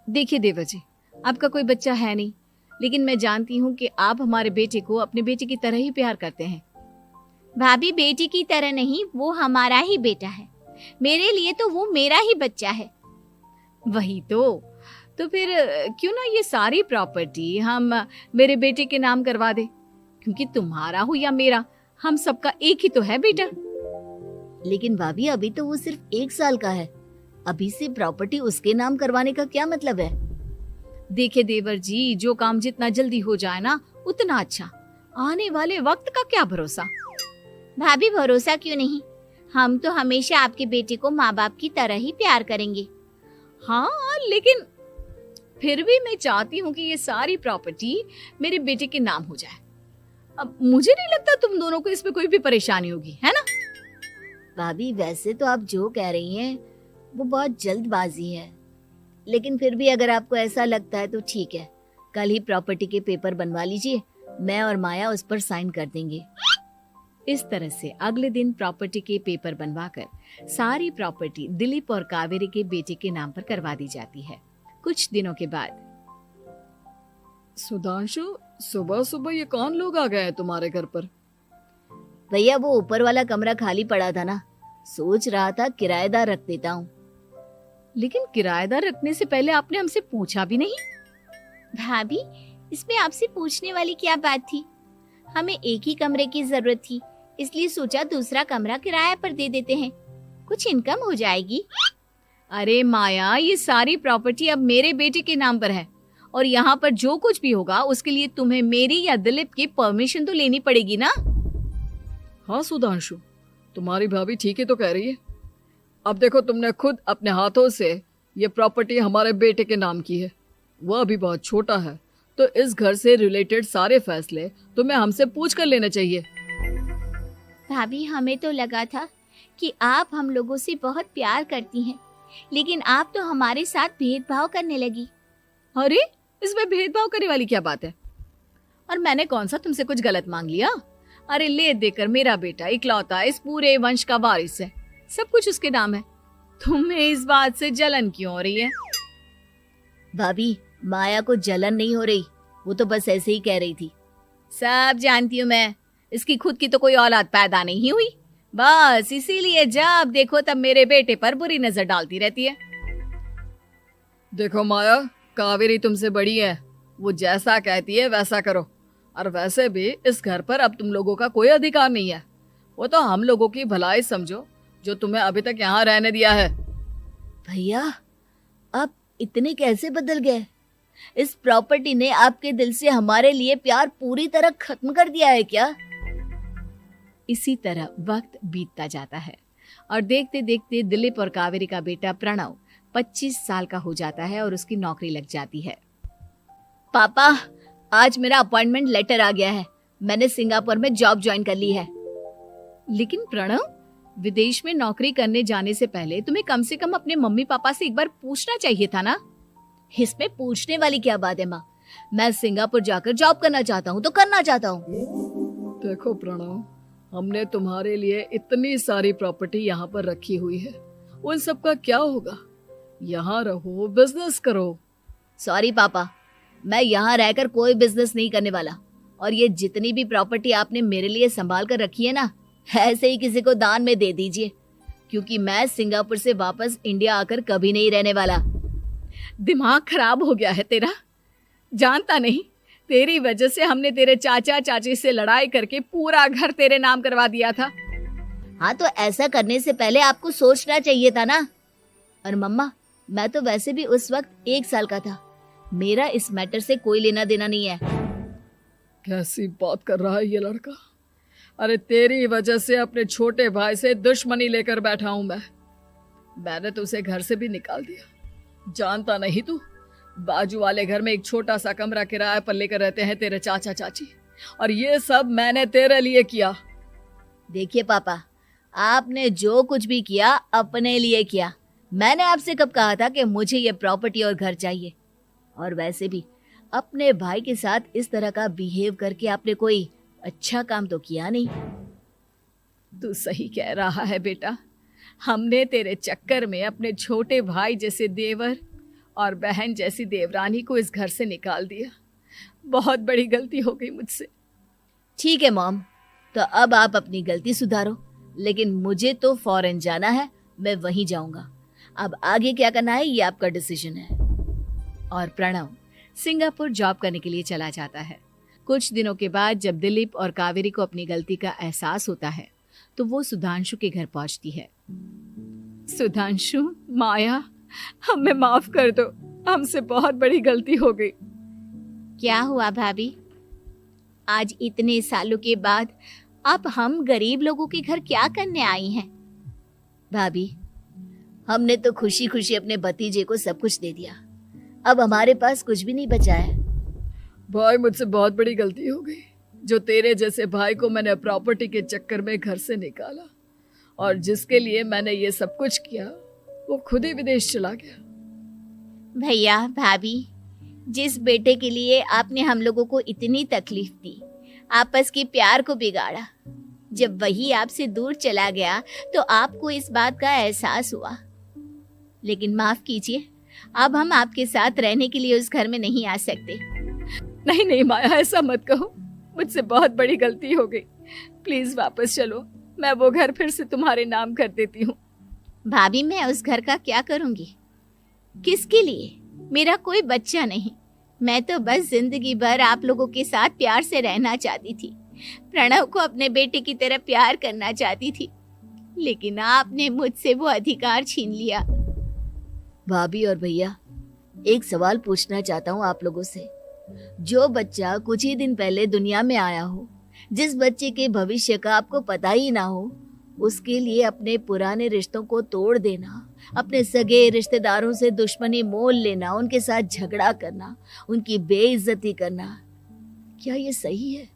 देखिए देवर जी, आपका कोई बच्चा है नहीं, लेकिन मैं जानती हूँ कि आप हमारे बेटे को अपने बेटे की तरह ही प्यार करते हैं। भाभी, बेटी की तरह नहीं, वो हमारा ही बेटा है। मेरे लिए तो वो मेरा ही बच्चा है। वही तो फिर क्यों ना ये सारी प्रॉपर्टी हम मेरे बेटे के नाम करवा दे, क्योंकि तुम्हारा हो या मेरा, हम सबका एक ही तो है बेटा। लेकिन भाभी, अभी तो वो सिर्फ 1 साल का है, अभी से प्रॉपर्टी उसके नाम करवाने का क्या मतलब है? देखिए देवर जी, जो काम जितना जल्दी हो जाए ना उतना अच्छा। आने वाले वक्त का क्या भरोसा। भाभी, भरोसा क्यों नहीं, हम तो हमेशा आपके बेटे को माँ बाप की तरह ही प्यार करेंगे। हाँ, लेकिन फिर भी मैं चाहती हूँ कि ये सारी प्रॉपर्टी मेरे बेटे के नाम हो जाए। अब मुझे नहीं लगता तुम दोनों को इसमें कोई भी परेशानी होगी, है ना? भाभी, वैसे तो आप जो कह रही हैं वो बहुत जल्दबाजी है, लेकिन फिर भी अगर आपको ऐसा लगता है तो ठीक है, कल ही प्रॉपर्टी के पेपर बनवा लीजिए, मैं और माया उस पर साइन कर देंगे। इस तरह से अगले दिन प्रॉपर्टी के पेपर बनवाकर सारी प्रॉपर्टी दिलीप और कावेरी के बेटे के नाम पर करवा दी जाती है। कुछ दिनों के बाद, सुधांशु, सुबह सुबह ये कौन लोग आ गए हैं तुम्हारे घर पर? भैया, वो ऊपर वाला कमरा खाली पड़ा था ना, सोच रहा था किराएदार रख देता हूँ। लेकिन किराएदार रखने से पहले आपने हमसे पूछा भी नहीं। भाभी, इसमें आपसे पूछने वाली क्या बात थी? हमें एक ही कमरे की जरूरत थी, इसलिए सोचा दूसरा कमरा किराए पर दे देते हैं, कुछ इनकम हो जाएगी। अरे माया, ये सारी प्रॉपर्टी अब मेरे बेटे के नाम पर है, और यहाँ पर जो कुछ भी होगा उसके लिए तुम्हें मेरी या दिलीप की परमिशन तो लेनी पड़ेगी ना। हाँ सुधांशु, तुम्हारी भाभी ठीक ही तो कह रही है। अब देखो, तुमने खुद अपने हाथों से ये प्रॉपर्टी हमारे बेटे के नाम की है, वह अभी बहुत छोटा है, तो इस घर से रिलेटेड सारे फैसले तुम्हें हमसे पूछ कर लेने चाहिए। भाभी, हमें तो लगा था कि आप हम लोगों से बहुत प्यार करती हैं, लेकिन आप तो हमारे साथ भेदभाव करने लगी। अरे, इसमें भेदभाव करने वाली क्या बात है? और मैंने कौन सा तुमसे कुछ गलत मांग लिया? अरे ले देकर मेरा बेटा इकलौता इस पूरे वंश का वारिस है, सब कुछ उसके नाम है। तुम्हें इस बात से जलन क्यों हो रही है? भाभी, माया को जलन नहीं हो रही, वो तो बस ऐसे ही कह रही थी। सब जानती हूँ मैं, इसकी खुद की तो कोई औलाद पैदा नहीं हुई, बस इसीलिए जब देखो तब मेरे बेटे पर बुरी नजर डालती रहती है। देखो माया, कावेरी तुमसे बड़ी है, वो जैसा कहती है वैसा करो, और वैसे भी इस घर पर अब तुम लोगों का कोई अधिकार नहीं है, वो तो हम लोगों की भलाई समझो जो तुम्हें अभी तक यहाँ रहने दिया है। भैया, आप इतने कैसे बदल गए? इस प्रॉपर्टी ने आपके दिल से हमारे लिए प्यार पूरी तरह खत्म कर दिया है क्या? इसी तरह वक्त बीतता जाता है और देखते देखते दिलीप और कावेरी का बेटा प्रणव 25 साल का हो जाता है और उसकी नौकरी लग जाती है। पापा, आज मेरा अपॉइंटमेंट लेटर आ गया है, मैंने सिंगापुर में जॉब ज्वाइन कर ली है। लेकिन प्रणव, विदेश में नौकरी करने जाने से पहले तुम्हें कम से कम अपने मम्मी पापा से एक बार पूछना चाहिए था ना। इसमें पूछने वाली क्या बात है माँ, मैं सिंगापुर जाकर जॉब करना चाहता हूँ तो करना चाहता हूँ। देखो प्रणव, हमने तुम्हारे लिए इतनी सारी प्रॉपर्टी यहाँ पर रखी हुई है, उन सब का क्या होगा? यहाँ रहो, बिजनेस करो। सॉरी पापा, मैं यहाँ रहकर कोई बिजनेस नहीं करने वाला, और ये जितनी भी प्रॉपर्टी आपने मेरे लिए संभाल कर रखी है ना, ऐसे ही किसी को दान में दे दीजिए, क्योंकि मैं सिंगापुर से वापस इंडिया आकर कभी नहीं रहने वाला। दिमाग खराब हो गया है तेरा, जानता नहीं, तेरी वजह से हमने तेरे चाचा चाची से लड़ाई करके पूरा घर तेरे नाम करवा दिया था। हाँ, तो ऐसा करने से पहले आपको सोचना चाहिए था ना। और मम्मा, मैं तो वैसे भी उस वक्त 1 साल का था, मेरा इस मैटर से कोई लेना देना नहीं है। कैसी बात कर रहा है ये लड़का? अरे तेरी वजह से अपने छोटे भाई से दुश्मनी लेकर बैठा हूं मैं। मैंने तो उसे घर से भी निकाल दिया। जानता नहीं तू, बाजू वाले घर में एक छोटा सा कमरा किराए पर लेकर रहते हैं तेरे चाचा चाची, और ये सब मैंने तेरे लिए किया। देखिए पापा, आपने जो कुछ भी किया अपने लिए किया। मैंने आपसे कब कहा था कि मुझे ये प्रॉपर्टी और घर चाहिए? और वैसे भी अपने भाई के साथ इस तरह का बिहेव करके आपने कोई अच्छा काम तो किया नहीं। तू सही कह रहा है बेटा, हमने तेरे चक्कर में अपने छोटे भाई जैसे देवर और बहन जैसी देवरानी को इस घर से निकाल दिया। बहुत बड़ी गलती हो गई मुझसे। ठीक है मॉम, तो अब आप अपनी गलती सुधारो, लेकिन मुझे तो फॉरेन जाना है, मैं वहीं जाऊंगा। अब आगे क्या करना है ये आपका डिसीजन है। और प्रणव सिंगापुर जॉब करने के लिए चला जाता है। कुछ दिनों के बाद जब दिलीप और कावेरी को अपनी गलती का एहसास होता है तो वो सुधांशु के घर पहुंचती है। सुधांशु, माया, हमें माफ कर दो, हमसे बहुत बड़ी गलती हो गई। क्या हुआ भाभी? आज इतने सालों के बाद आप हम गरीब लोगों के घर क्या करने आई हैं? भाभी, हमने तो खुशी खुशी अपने भतीजे को सब कुछ दे दिया, अब हमारे पास कुछ भी नहीं बचा है। भाई, मुझसे बहुत बड़ी गलती हो गई। जो तेरे जैसे भाई को मैंने प्रॉपर्टी के चक्कर में घर से निकाला और जिसके लिए मैंने ये सब कुछ किया, वो खुद ही विदेश चला गया। भैया भाभी, जिस बेटे के लिए आपने हम लोगों को इतनी तकलीफ दी, आपस के प्यार को बिगाड़ा, जब वही आपसे दूर चला गया तो आपको इस बात का एहसास हुआ। लेकिन माफ कीजिए, अब हम आपके साथ रहने के लिए उस घर में नहीं आ सकते। नहीं नहीं माया, ऐसा मत कहो, मुझसे बहुत बड़ी गलती हो गई। प्लीज वापस चलो, मैं वो घर फिर से तुम्हारे नाम कर देती हूँ। भाभी, मैं उस घर का क्या करूँगी? किसके लिए? मेरा कोई बच्चा नहीं। मैं तो बस जिंदगी भर आप लोगों के साथ प्यार से रहना चाहती थी। प्रणव को अपने बेटे की तरह प्यार करना चाहती थी, लेकिन आपने मुझसे वो अधिकार छीन लिया। भाभी और भैया, एक सवाल पूछना चाहता हूँ आप लोगों से। जो बच्चा कुछ ही दिन पहले दुनिया में आया हो, जिस बच्चे के भविष्य का आपको पता ही ना हो, उसके लिए अपने पुराने रिश्तों को तोड़ देना, अपने सगे रिश्तेदारों से दुश्मनी मोल लेना, उनके साथ झगड़ा करना, उनकी बेइज्जती करना, क्या ये सही है?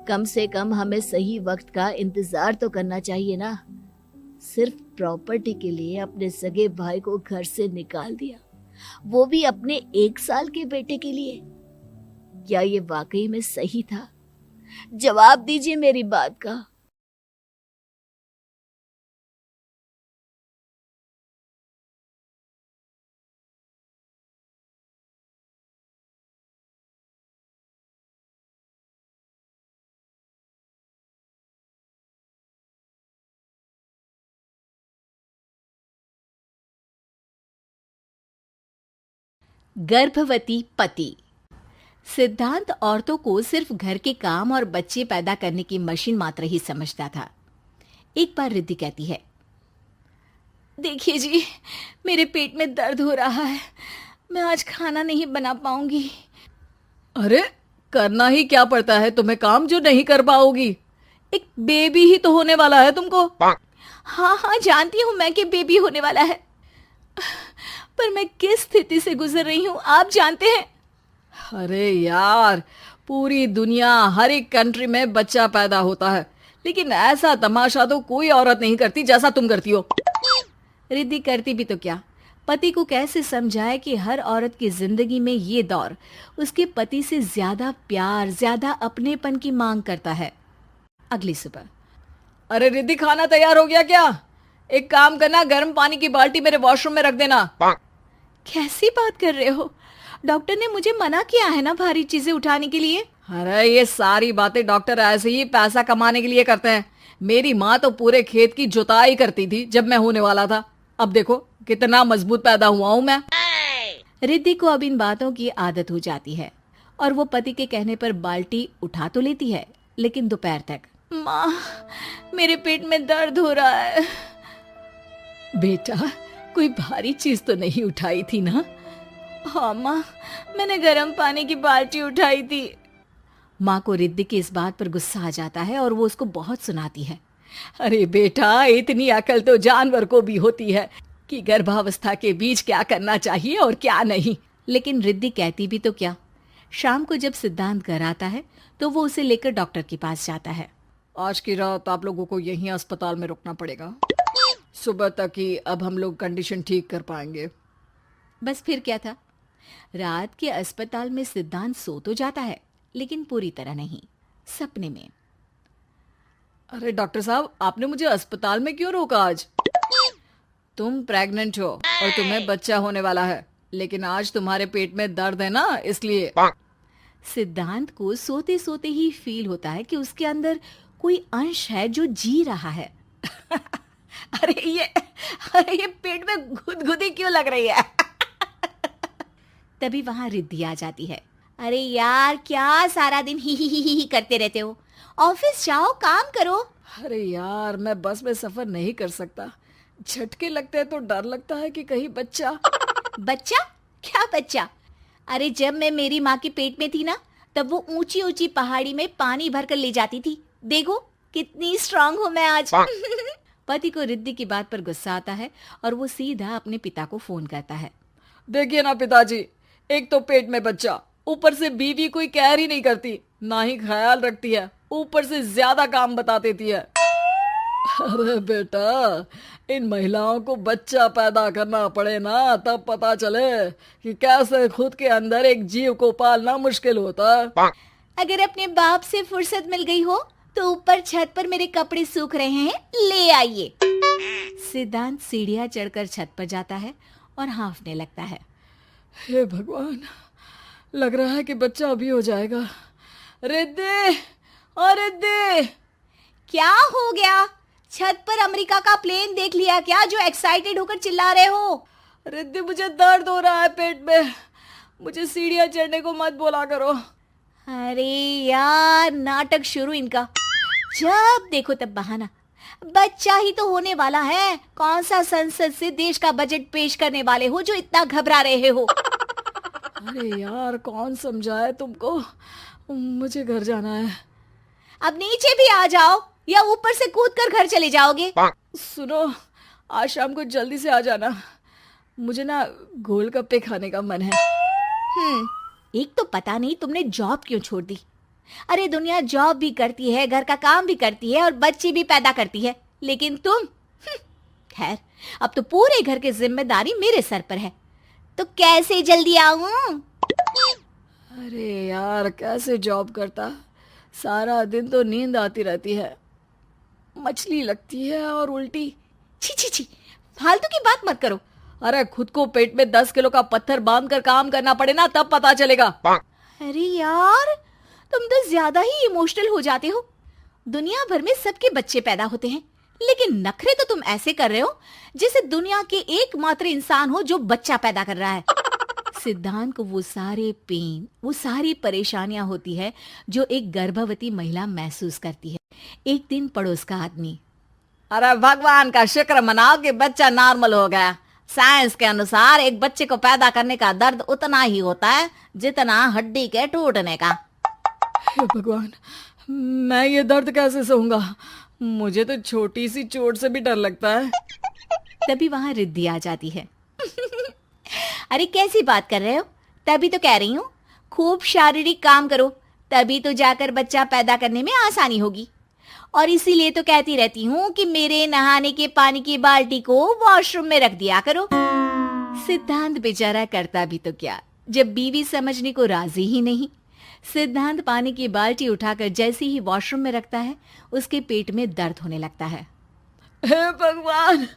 कम से कम हमें सही वक्त का इंतजार तो करना चाहिए ना। सिर्फ प्रॉपर्टी के लिए अपने सगे भाई को घर से निकाल दिया, वो भी अपने 1 साल के बेटे के लिए। क्या ये वाकई में सही था? जवाब दीजिए मेरी बात का। गर्भवती पति। सिद्धांत औरतों को सिर्फ घर के काम और बच्चे पैदा करने की मशीन मात्र ही समझता था। एक बार रिद्धि कहती है, देखिए जी, मेरे पेट में दर्द हो रहा है, मैं आज खाना नहीं बना पाऊंगी। अरे करना ही क्या पड़ता है तुम्हें काम जो नहीं कर पाओगी? एक बेबी ही तो होने वाला है तुमको। हाँ हाँ जानती हूँ मैं कि बेबी होने वाला है, पर मैं किस स्थिति से गुजर रही हूँ आप जानते हैं? अरे यार, पूरी दुनिया हर एक कंट्री में बच्चा पैदा होता है, लेकिन ऐसा तमाशा तो कोई औरत नहीं करती जैसा तुम करती हो। रिद्धि करती भी तो क्या, पति को कैसे समझाए कि हर औरत की जिंदगी में ये दौर उसके पति से ज्यादा प्यार, ज्यादा अपनेपन की मांग करता है। अगली सुबह, अरे रिद्धि, खाना तैयार हो गया क्या? एक काम करना, गर्म पानी की बाल्टी मेरे वॉशरूम में रख देना। कैसी बात कर रहे हो? डॉक्टर ने मुझे मना किया है ना भारी चीजें उठाने के लिए। अरे ये सारी बातें डॉक्टर ऐसे ही पैसा कमाने के लिए करते हैं। मेरी माँ तो पूरे खेत की जुताई करती थी जब मैं होने वाला था। अब देखो कितना मजबूत पैदा हुआ हूं मैं। रिद्धि को अब इन बातों की आदत हो जाती है और वो पति के कहने पर बाल्टी उठा तो लेती है, लेकिन दोपहर तक। माँ, मेरे पेट में दर्द हो रहा है। बेटा, कोई भारी चीज तो नहीं उठाई थी ना? हाँ माँ, मैंने गर्म पानी की बाल्टी उठाई थी। माँ को रिद्धि की इस बात पर गुस्सा आ जाता है और वो उसको बहुत सुनाती है। अरे बेटा, इतनी अकल तो जानवर को भी होती है। कि गर्भावस्था के बीच क्या करना चाहिए और क्या नहीं। लेकिन रिद्धि कहती भी तो क्या। शाम को जब सिद्धांत घर आता है तो वो उसे लेकर डॉक्टर के पास जाता है। आज की रात आप लोगों को यहीं अस्पताल में रुकना पड़ेगा, सुबह तक ही अब हम लोग कंडीशन ठीक कर पाएंगे। बस फिर क्या था, रात के अस्पताल में सिद्धांत सो तो जाता है लेकिन पूरी तरह नहीं, सपने में। अरे डॉक्टर साहब, आपने मुझे अस्पताल में क्यों रोका आज? तुम प्रेग्नेंट हो और तुम्हें बच्चा होने वाला है, लेकिन आज तुम्हारे पेट में दर्द है ना, इसलिए। सिद्धांत को सोते सोते ही फील होता है कि उसके अंदर कोई अंश है जो जी रहा है। अरे ये पेट में गुदगुदी क्यों लग रही है? तभी वहां रिद्धि आ जाती है। अरे यार, क्या सारा दिन ही करते रहते हो? ऑफिस जाओ, काम करो। अरे यार, मैं बस में सफर नहीं कर सकता। झटके लगते हैं तो डर लगता है कि कहीं बच्चा। बच्चा? क्या बच्चा? अरे जब मैं मेरी माँ के पेट में थी ना, तब वो ऊंची ऊंची पहाड़ी में पानी भरकर ले जाती थी। देखो कितनी स्ट्रांग हूँ मैं आज। पति को रिद्धि की बात पर गुस्सा आता है और वो सीधा अपने पिता को फोन करता है। देखिए ना पिताजी, एक तो पेट में बच्चा, ऊपर से बीवी कोई कहर ही नहीं करती, ना ही ख्याल रखती है, ऊपर से ज्यादा काम बता देती है। अरे बेटा, इन महिलाओं को बच्चा पैदा करना पड़े ना, तब पता चले कि कैसे खुद के अंदर एक जीव को पालना मुश्किल होता है। अगर अपने बाप से फुर्सत मिल गई हो तो ऊपर छत पर मेरे कपड़े सूख रहे हैं, ले आइए। सिद्धांत सीढ़ियां चढ़कर छत पर जाता है और हाँफने लगता है। हे भगवान, लग रहा है कि बच्चा अभी हो जाएगा। रिद्धि, ओ रिद्धि! क्या हो गया? छत पर अमेरिका का प्लेन देख लिया क्या, जो एक्साइटेड होकर चिल्ला रहे हो? रिद्धि, मुझे दर्द हो रहा है पेट में, मुझे सीढ़ियां चढ़ने को मत बोला करो। अरे यार, नाटक शुरू इनका। जब देखो तब बहाना। बच्चा ही तो होने वाला है, कौन सा संसद से देश का बजट पेश करने वाले हो जो इतना घबरा रहे हो? अरे यार, कौन समझाए तुमको, मुझे घर जाना है। अब नीचे भी आ जाओ या ऊपर से कूदकर घर चले जाओगे? सुनो, आज शाम को जल्दी से आ जाना, मुझे ना गोलगप्पे खाने का मन है। एक तो पता नहीं तुमने जॉब क्यों छोड़ दी। अरे दुनिया जॉब भी करती है, घर का काम भी करती है और बच्चे भी पैदा करती है, लेकिन तुम खैर, अब तो पूरे घर की जिम्मेदारी मेरे सर पर है, तो कैसे जल्दी आऊं? अरे यार, कैसे जॉब करता, सारा दिन तो नींद आती रहती है, मछली लगती है और उल्टी। छी छी छी, फालतू की बात मत करो। अरे खुद को पेट में 10 किलो का पत्थर बांध कर काम करना पड़े ना, तब पता चलेगा। अरे यार, तुम तो ज्यादा ही इमोशनल हो जाते हो। दुनिया भर में सबके बच्चे पैदा होते हैं, लेकिन नखरे तो तुम ऐसे कर रहे हो जैसे दुनिया के एकमात्र इंसान हो जो बच्चा पैदा कर रहा है। सिद्धांत को वो सारे पेन, वो सारी परेशानियां होती है जो एक गर्भवती महिला महसूस करती है। एक दिन पड़ोस का आदमी, अरे भगवान का शुक्र मनाओ कि बच्चा नॉर्मल हो गया। साइंस के अनुसार एक बच्चे को पैदा करने का दर्द उतना ही होता है जितना हड्डी के टूटने का। हे भगवान, मैं ये दर्द कैसे सहूंगा, मुझे तो छोटी सी चोट से भी डर लगता है। तभी वहां रिद्धि आ जाती है। अरे कैसी बात कर रहे हो? तभी तो कह रही हूँ, खूब शारीरिक काम करो, तभी तो जाकर बच्चा पैदा करने में आसानी होगी। और इसीलिए तो कहती रहती हूँ कि मेरे नहाने के पानी की बाल्टी को वॉशरूम में रख दिया करो। सिद्धांत बेचारा करता भी तो क्या, जब बीवी समझने को राजी ही नहीं। सिद्धांत पानी की बाल्टी उठाकर जैसे ही वॉशरूम में रखता है, उसके पेट में दर्द होने लगता है। हे भगवान,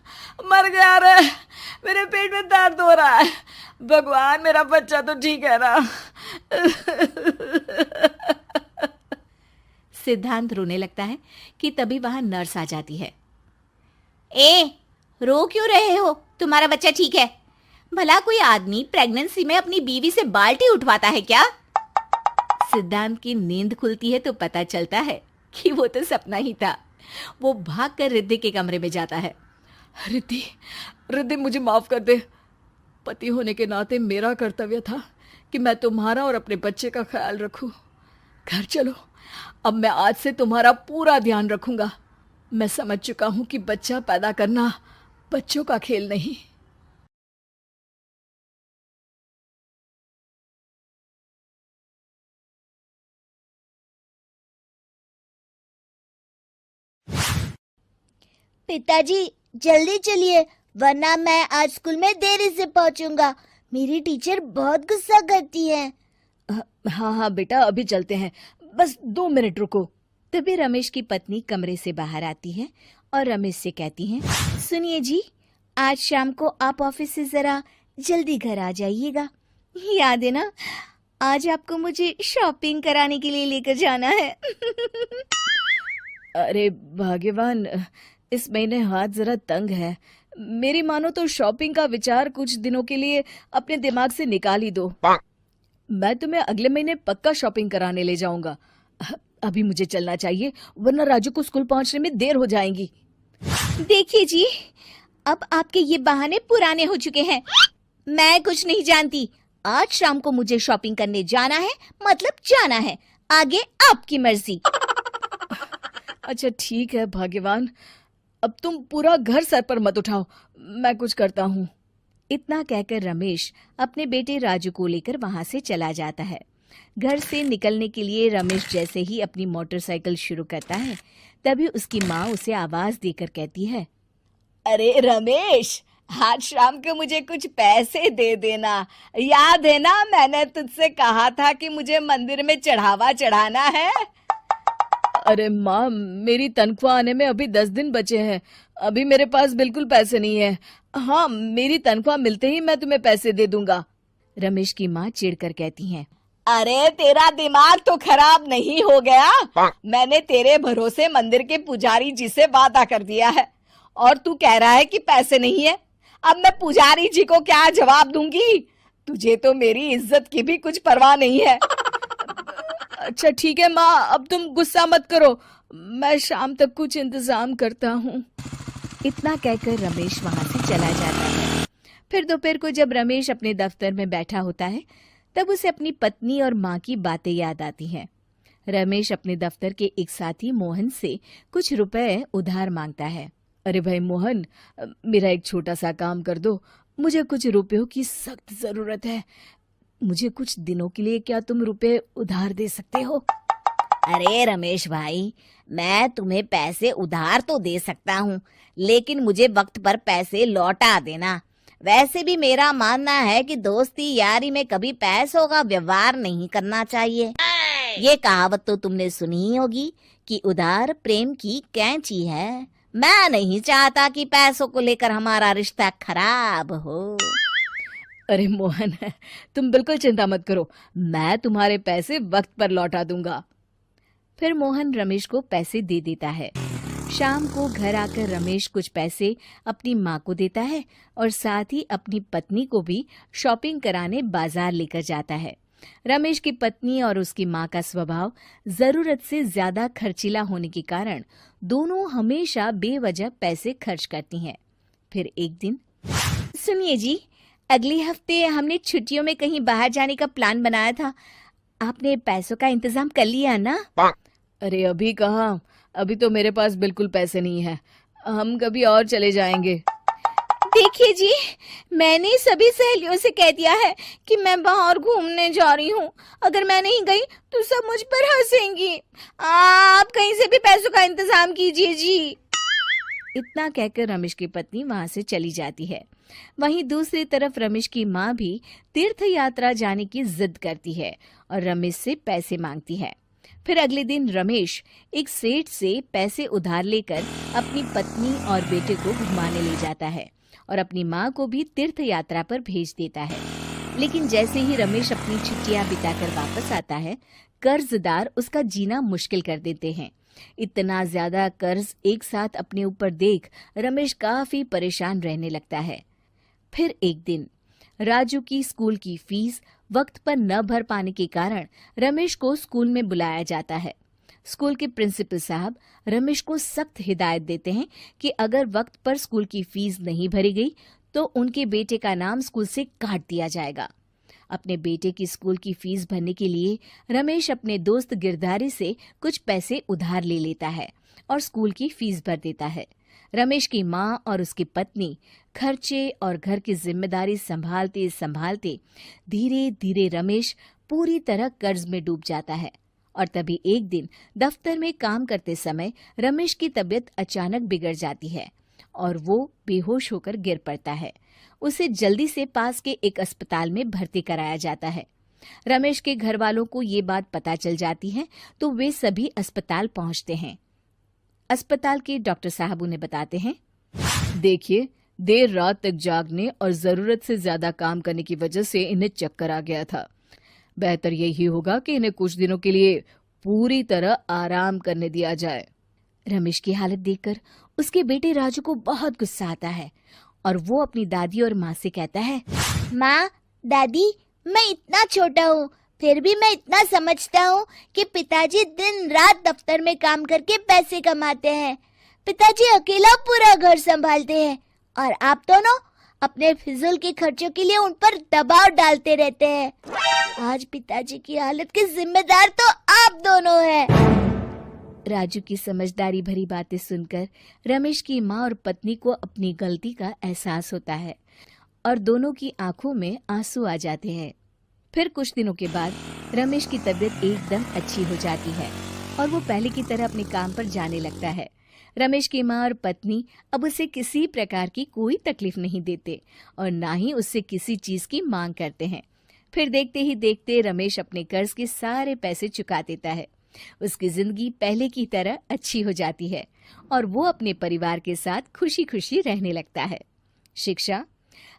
मर गया रे, मेरे पेट में दर्द हो रहा है। भगवान, मेरा बच्चा तो ठीक है ना? सिद्धांत रोने लगता है कि तभी वहां नर्स आ जाती है। ए, रो क्यों रहे हो? तुम्हारा बच्चा ठीक है? भला कोई आदमी प्रेगनेंसी में अपनी बीवी से बाल्टी उठवाता है क्या? सिद्धांत की नींद खुलती है तो पता चलता है कि वो तो सपना ही था। वो भागकर रिद्धि के कमरे में जाता है। रिद्धि, रिद्धि, मुझे माफ कर दे। पति होने के नाते मेरा कर्तव्य था कि मैं तुम्हारा और अपने बच्चे का ख्याल रखूं। घर चलो, अब मैं आज से तुम्हारा पूरा ध्यान रखूंगा। मैं समझ चुका हूं कि बच्चा पैदा करना बच्चों का खेल नहीं, पिताजी जल्दी चलिए, वरना मैं आज स्कूल में देरी से पहुंचूंगा। मेरी टीचर बहुत गुस्सा करती है। हाँ हाँ बेटा, अभी चलते हैं, बस 2 मिनट रुको। तभी रमेश की पत्नी कमरे से बाहर आती है और रमेश से कहती हैं, सुनिए जी, आज शाम को आप ऑफिस से जरा जल्दी घर आ जाइएगा। याद है ना, आज आपको मुझे शॉपिंग कराने के लिए लेकर जाना है। अरे भाग्यवान, इस महीने हाथ जरा तंग है। मेरी मानो तो शॉपिंग का विचार कुछ दिनों के लिए अपने दिमाग से निकाल ही दो। मैं तुम्हें अगले महीने पक्का शॉपिंग कराने ले जाऊंगा। अभी मुझे चलना चाहिए, वरना राजू को स्कूल पहुंचने में देर हो जाएगी। देखिए जी, अब आपके ये बहाने पुराने हो चुके हैं। मैं कुछ नहीं जानती। आज शाम को मुझे शॉपिंग करने जाना है, मतलब जाना है। आगे आपकी मर्जी। अच्छा ठीक है भाग्यवान, अब तुम पूरा घर सर पर मत उठाओ, मैं कुछ करता हूँ। इतना कहकर रमेश अपने बेटे राजू को लेकर वहां से चला जाता है। घर से निकलने के लिए रमेश जैसे ही अपनी मोटरसाइकिल शुरू करता है, तभी उसकी माँ उसे आवाज देकर कहती है, अरे रमेश, आज शाम को मुझे कुछ पैसे दे देना। याद है ना, मैंने तुझसे कहा था कि मुझे मंदिर में चढ़ावा चढ़ाना है। अरे माँ, मेरी तनख्वाह आने में अभी 10 दिन बचे हैं, अभी मेरे पास बिल्कुल पैसे नहीं है। हाँ, मेरी तनख्वाह मिलते ही मैं तुम्हें पैसे दे दूंगा। रमेश की माँ चिढ़कर कहती हैं, अरे तेरा दिमाग तो खराब नहीं हो गया? मैंने तेरे भरोसे मंदिर के पुजारी जी से वादा कर दिया है और तू कह रहा है कि पैसे नहीं है। अब मैं पुजारी जी को क्या जवाब दूंगी? तुझे तो मेरी इज्जत की भी कुछ परवाह नहीं है। अच्छा ठीक है माँ, अब तुम गुस्सा मत करो, मैं शाम तक कुछ इंतजाम करता हूँ। इतना कहकर रमेश वहां से चला जाता है। फिर दोपहर को जब रमेश अपने दफ्तर में बैठा होता है, तब उसे अपनी पत्नी और माँ की बातें याद आती हैं। रमेश अपने दफ्तर के एक साथी मोहन से कुछ रुपए उधार मांगता है। अरे भाई मोहन, मेरा एक छोटा सा काम कर दो, मुझे कुछ रुपयों की सख्त जरूरत है। मुझे कुछ दिनों के लिए क्या तुम रुपए उधार दे सकते हो? अरे रमेश भाई, मैं तुम्हें पैसे उधार तो दे सकता हूँ, लेकिन मुझे वक्त पर पैसे लौटा देना। वैसे भी मेरा मानना है कि दोस्ती यारी में कभी पैसों का व्यवहार नहीं करना चाहिए। ये कहावत तो तुमने सुनी ही होगी कि उधार प्रेम की कैंची है। मैं नहीं चाहता कि पैसों को लेकर हमारा रिश्ता खराब हो। अरे मोहन, तुम बिल्कुल चिंता मत करो, मैं तुम्हारे पैसे वक्त पर लौटा दूंगा। फिर मोहन रमेश को पैसे दे देता है। शाम को घर आकर रमेश कुछ पैसे अपनी माँ को देता है और साथ ही अपनी पत्नी को भी शॉपिंग कराने बाजार लेकर जाता है। रमेश की पत्नी और उसकी माँ का स्वभाव जरूरत से ज्यादा खर्चीला होने के कारण दोनों हमेशा बेवजह पैसे खर्च करती हैं। फिर एक दिन, सुनिए जी, अगले हफ्ते हमने छुट्टियों में कहीं बाहर जाने का प्लान बनाया था। आपने पैसों का इंतजाम कर लिया ना? अरे अभी कहाँ, अभी तो मेरे पास बिल्कुल पैसे नहीं है, हम कभी और चले जाएंगे। देखिए जी, मैंने सभी सहेलियों से कह दिया है कि मैं बाहर घूमने जा रही हूँ। अगर मैं नहीं गई तो सब मुझ पर हंसेंगी। आप कहीं से भी पैसों का इंतजाम कीजिए जी। इतना कहकर रमेश की पत्नी वहां से चली जाती है। वहीं दूसरी तरफ रमेश की माँ भी तीर्थ यात्रा जाने की जिद करती है और रमेश से पैसे मांगती है। फिर अगले दिन रमेश एक सेठ से पैसे उधार लेकर अपनी पत्नी और बेटे को घुमाने ले जाता है और अपनी माँ को भी तीर्थ यात्रा पर भेज देता है। लेकिन जैसे ही रमेश अपनी छुट्टियां बिताकर वापस आता है, कर्जदार उसका जीना मुश्किल कर देते हैं। इतना ज्यादा कर्ज एक साथ अपने ऊपर देख रमेश काफी परेशान रहने लगता है। फिर एक दिन राजू की स्कूल की फीस वक्त पर न भर पाने के कारण रमेश को स्कूल में बुलाया जाता है। स्कूल के प्रिंसिपल साहब रमेश को सख्त हिदायत देते हैं कि अगर वक्त पर स्कूल की फीस नहीं भरी गई तो उनके बेटे का नाम स्कूल से काट दिया जाएगा। अपने बेटे की स्कूल की फीस भरने के लिए रमेश अपने दोस्त गिरधारी से कुछ पैसे उधार ले लेता है और स्कूल की फीस भर देता है। रमेश की माँ और उसकी पत्नी खर्चे और घर की जिम्मेदारी संभालते संभालते धीरे धीरे रमेश पूरी तरह कर्ज में डूब जाता है। और तभी एक दिन दफ्तर में काम करते समय रमेश की तबीयत अचानक बिगड़ जाती है और वो बेहोश होकर गिर पड़ता है। उसे जल्दी से पास के एक अस्पताल में भर्ती कराया जाता है। रमेश के घर वालों को ये बात पता चल जाती है तो वे सभी अस्पताल पहुंचते हैं। अस्पताल के डॉक्टर साहब उन्हें बताते हैं, देखिए, देर रात तक जागने और जरूरत से ज्यादा काम करने की वजह से इन्हें चक्कर आ गया था। बेहतर यही होगा कि इन्हें कुछ दिनों के लिए पूरी तरह आराम करने दिया जाए। रमेश की हालत देखकर उसके बेटे राजू को बहुत गुस्सा आता है और वो अपनी दादी और माँ से कहता है, माँ, दादी, मैं इतना छोटा हूँ, फिर भी मैं इतना समझता हूँ कि पिताजी दिन रात दफ्तर में काम करके पैसे कमाते हैं। पिताजी अकेला पूरा घर संभालते हैं और आप दोनों अपने फिजूल के खर्चों के लिए उन पर दबाव डालते रहते हैं। आज पिताजी की हालत के जिम्मेदार तो आप दोनों हैं। राजू की समझदारी भरी बातें सुनकर रमेश की माँ और पत्नी को अपनी गलती का एहसास होता है और दोनों की आंखों में आंसू आ जाते हैं। फिर कुछ दिनों के बाद रमेश की तबीयत एकदम अच्छी हो जाती है और वो पहले की तरह अपने काम पर जाने लगता है। रमेश की माँ और पत्नी अब उसे किसी प्रकार की कोई तकलीफ नहीं देते और ना ही उससे किसी चीज की मांग करते हैं। फिर देखते ही देखते रमेश अपने कर्ज के सारे पैसे चुका देता है। उसकी जिंदगी पहले की तरह अच्छी हो जाती है और वो अपने परिवार के साथ खुशी खुशी रहने लगता है। शिक्षा,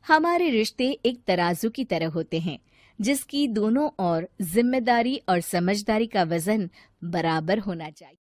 हमारे रिश्ते एक तराजू की तरह होते हैं जिसकी दोनों ओर जिम्मेदारी और समझदारी का वजन बराबर होना चाहिए।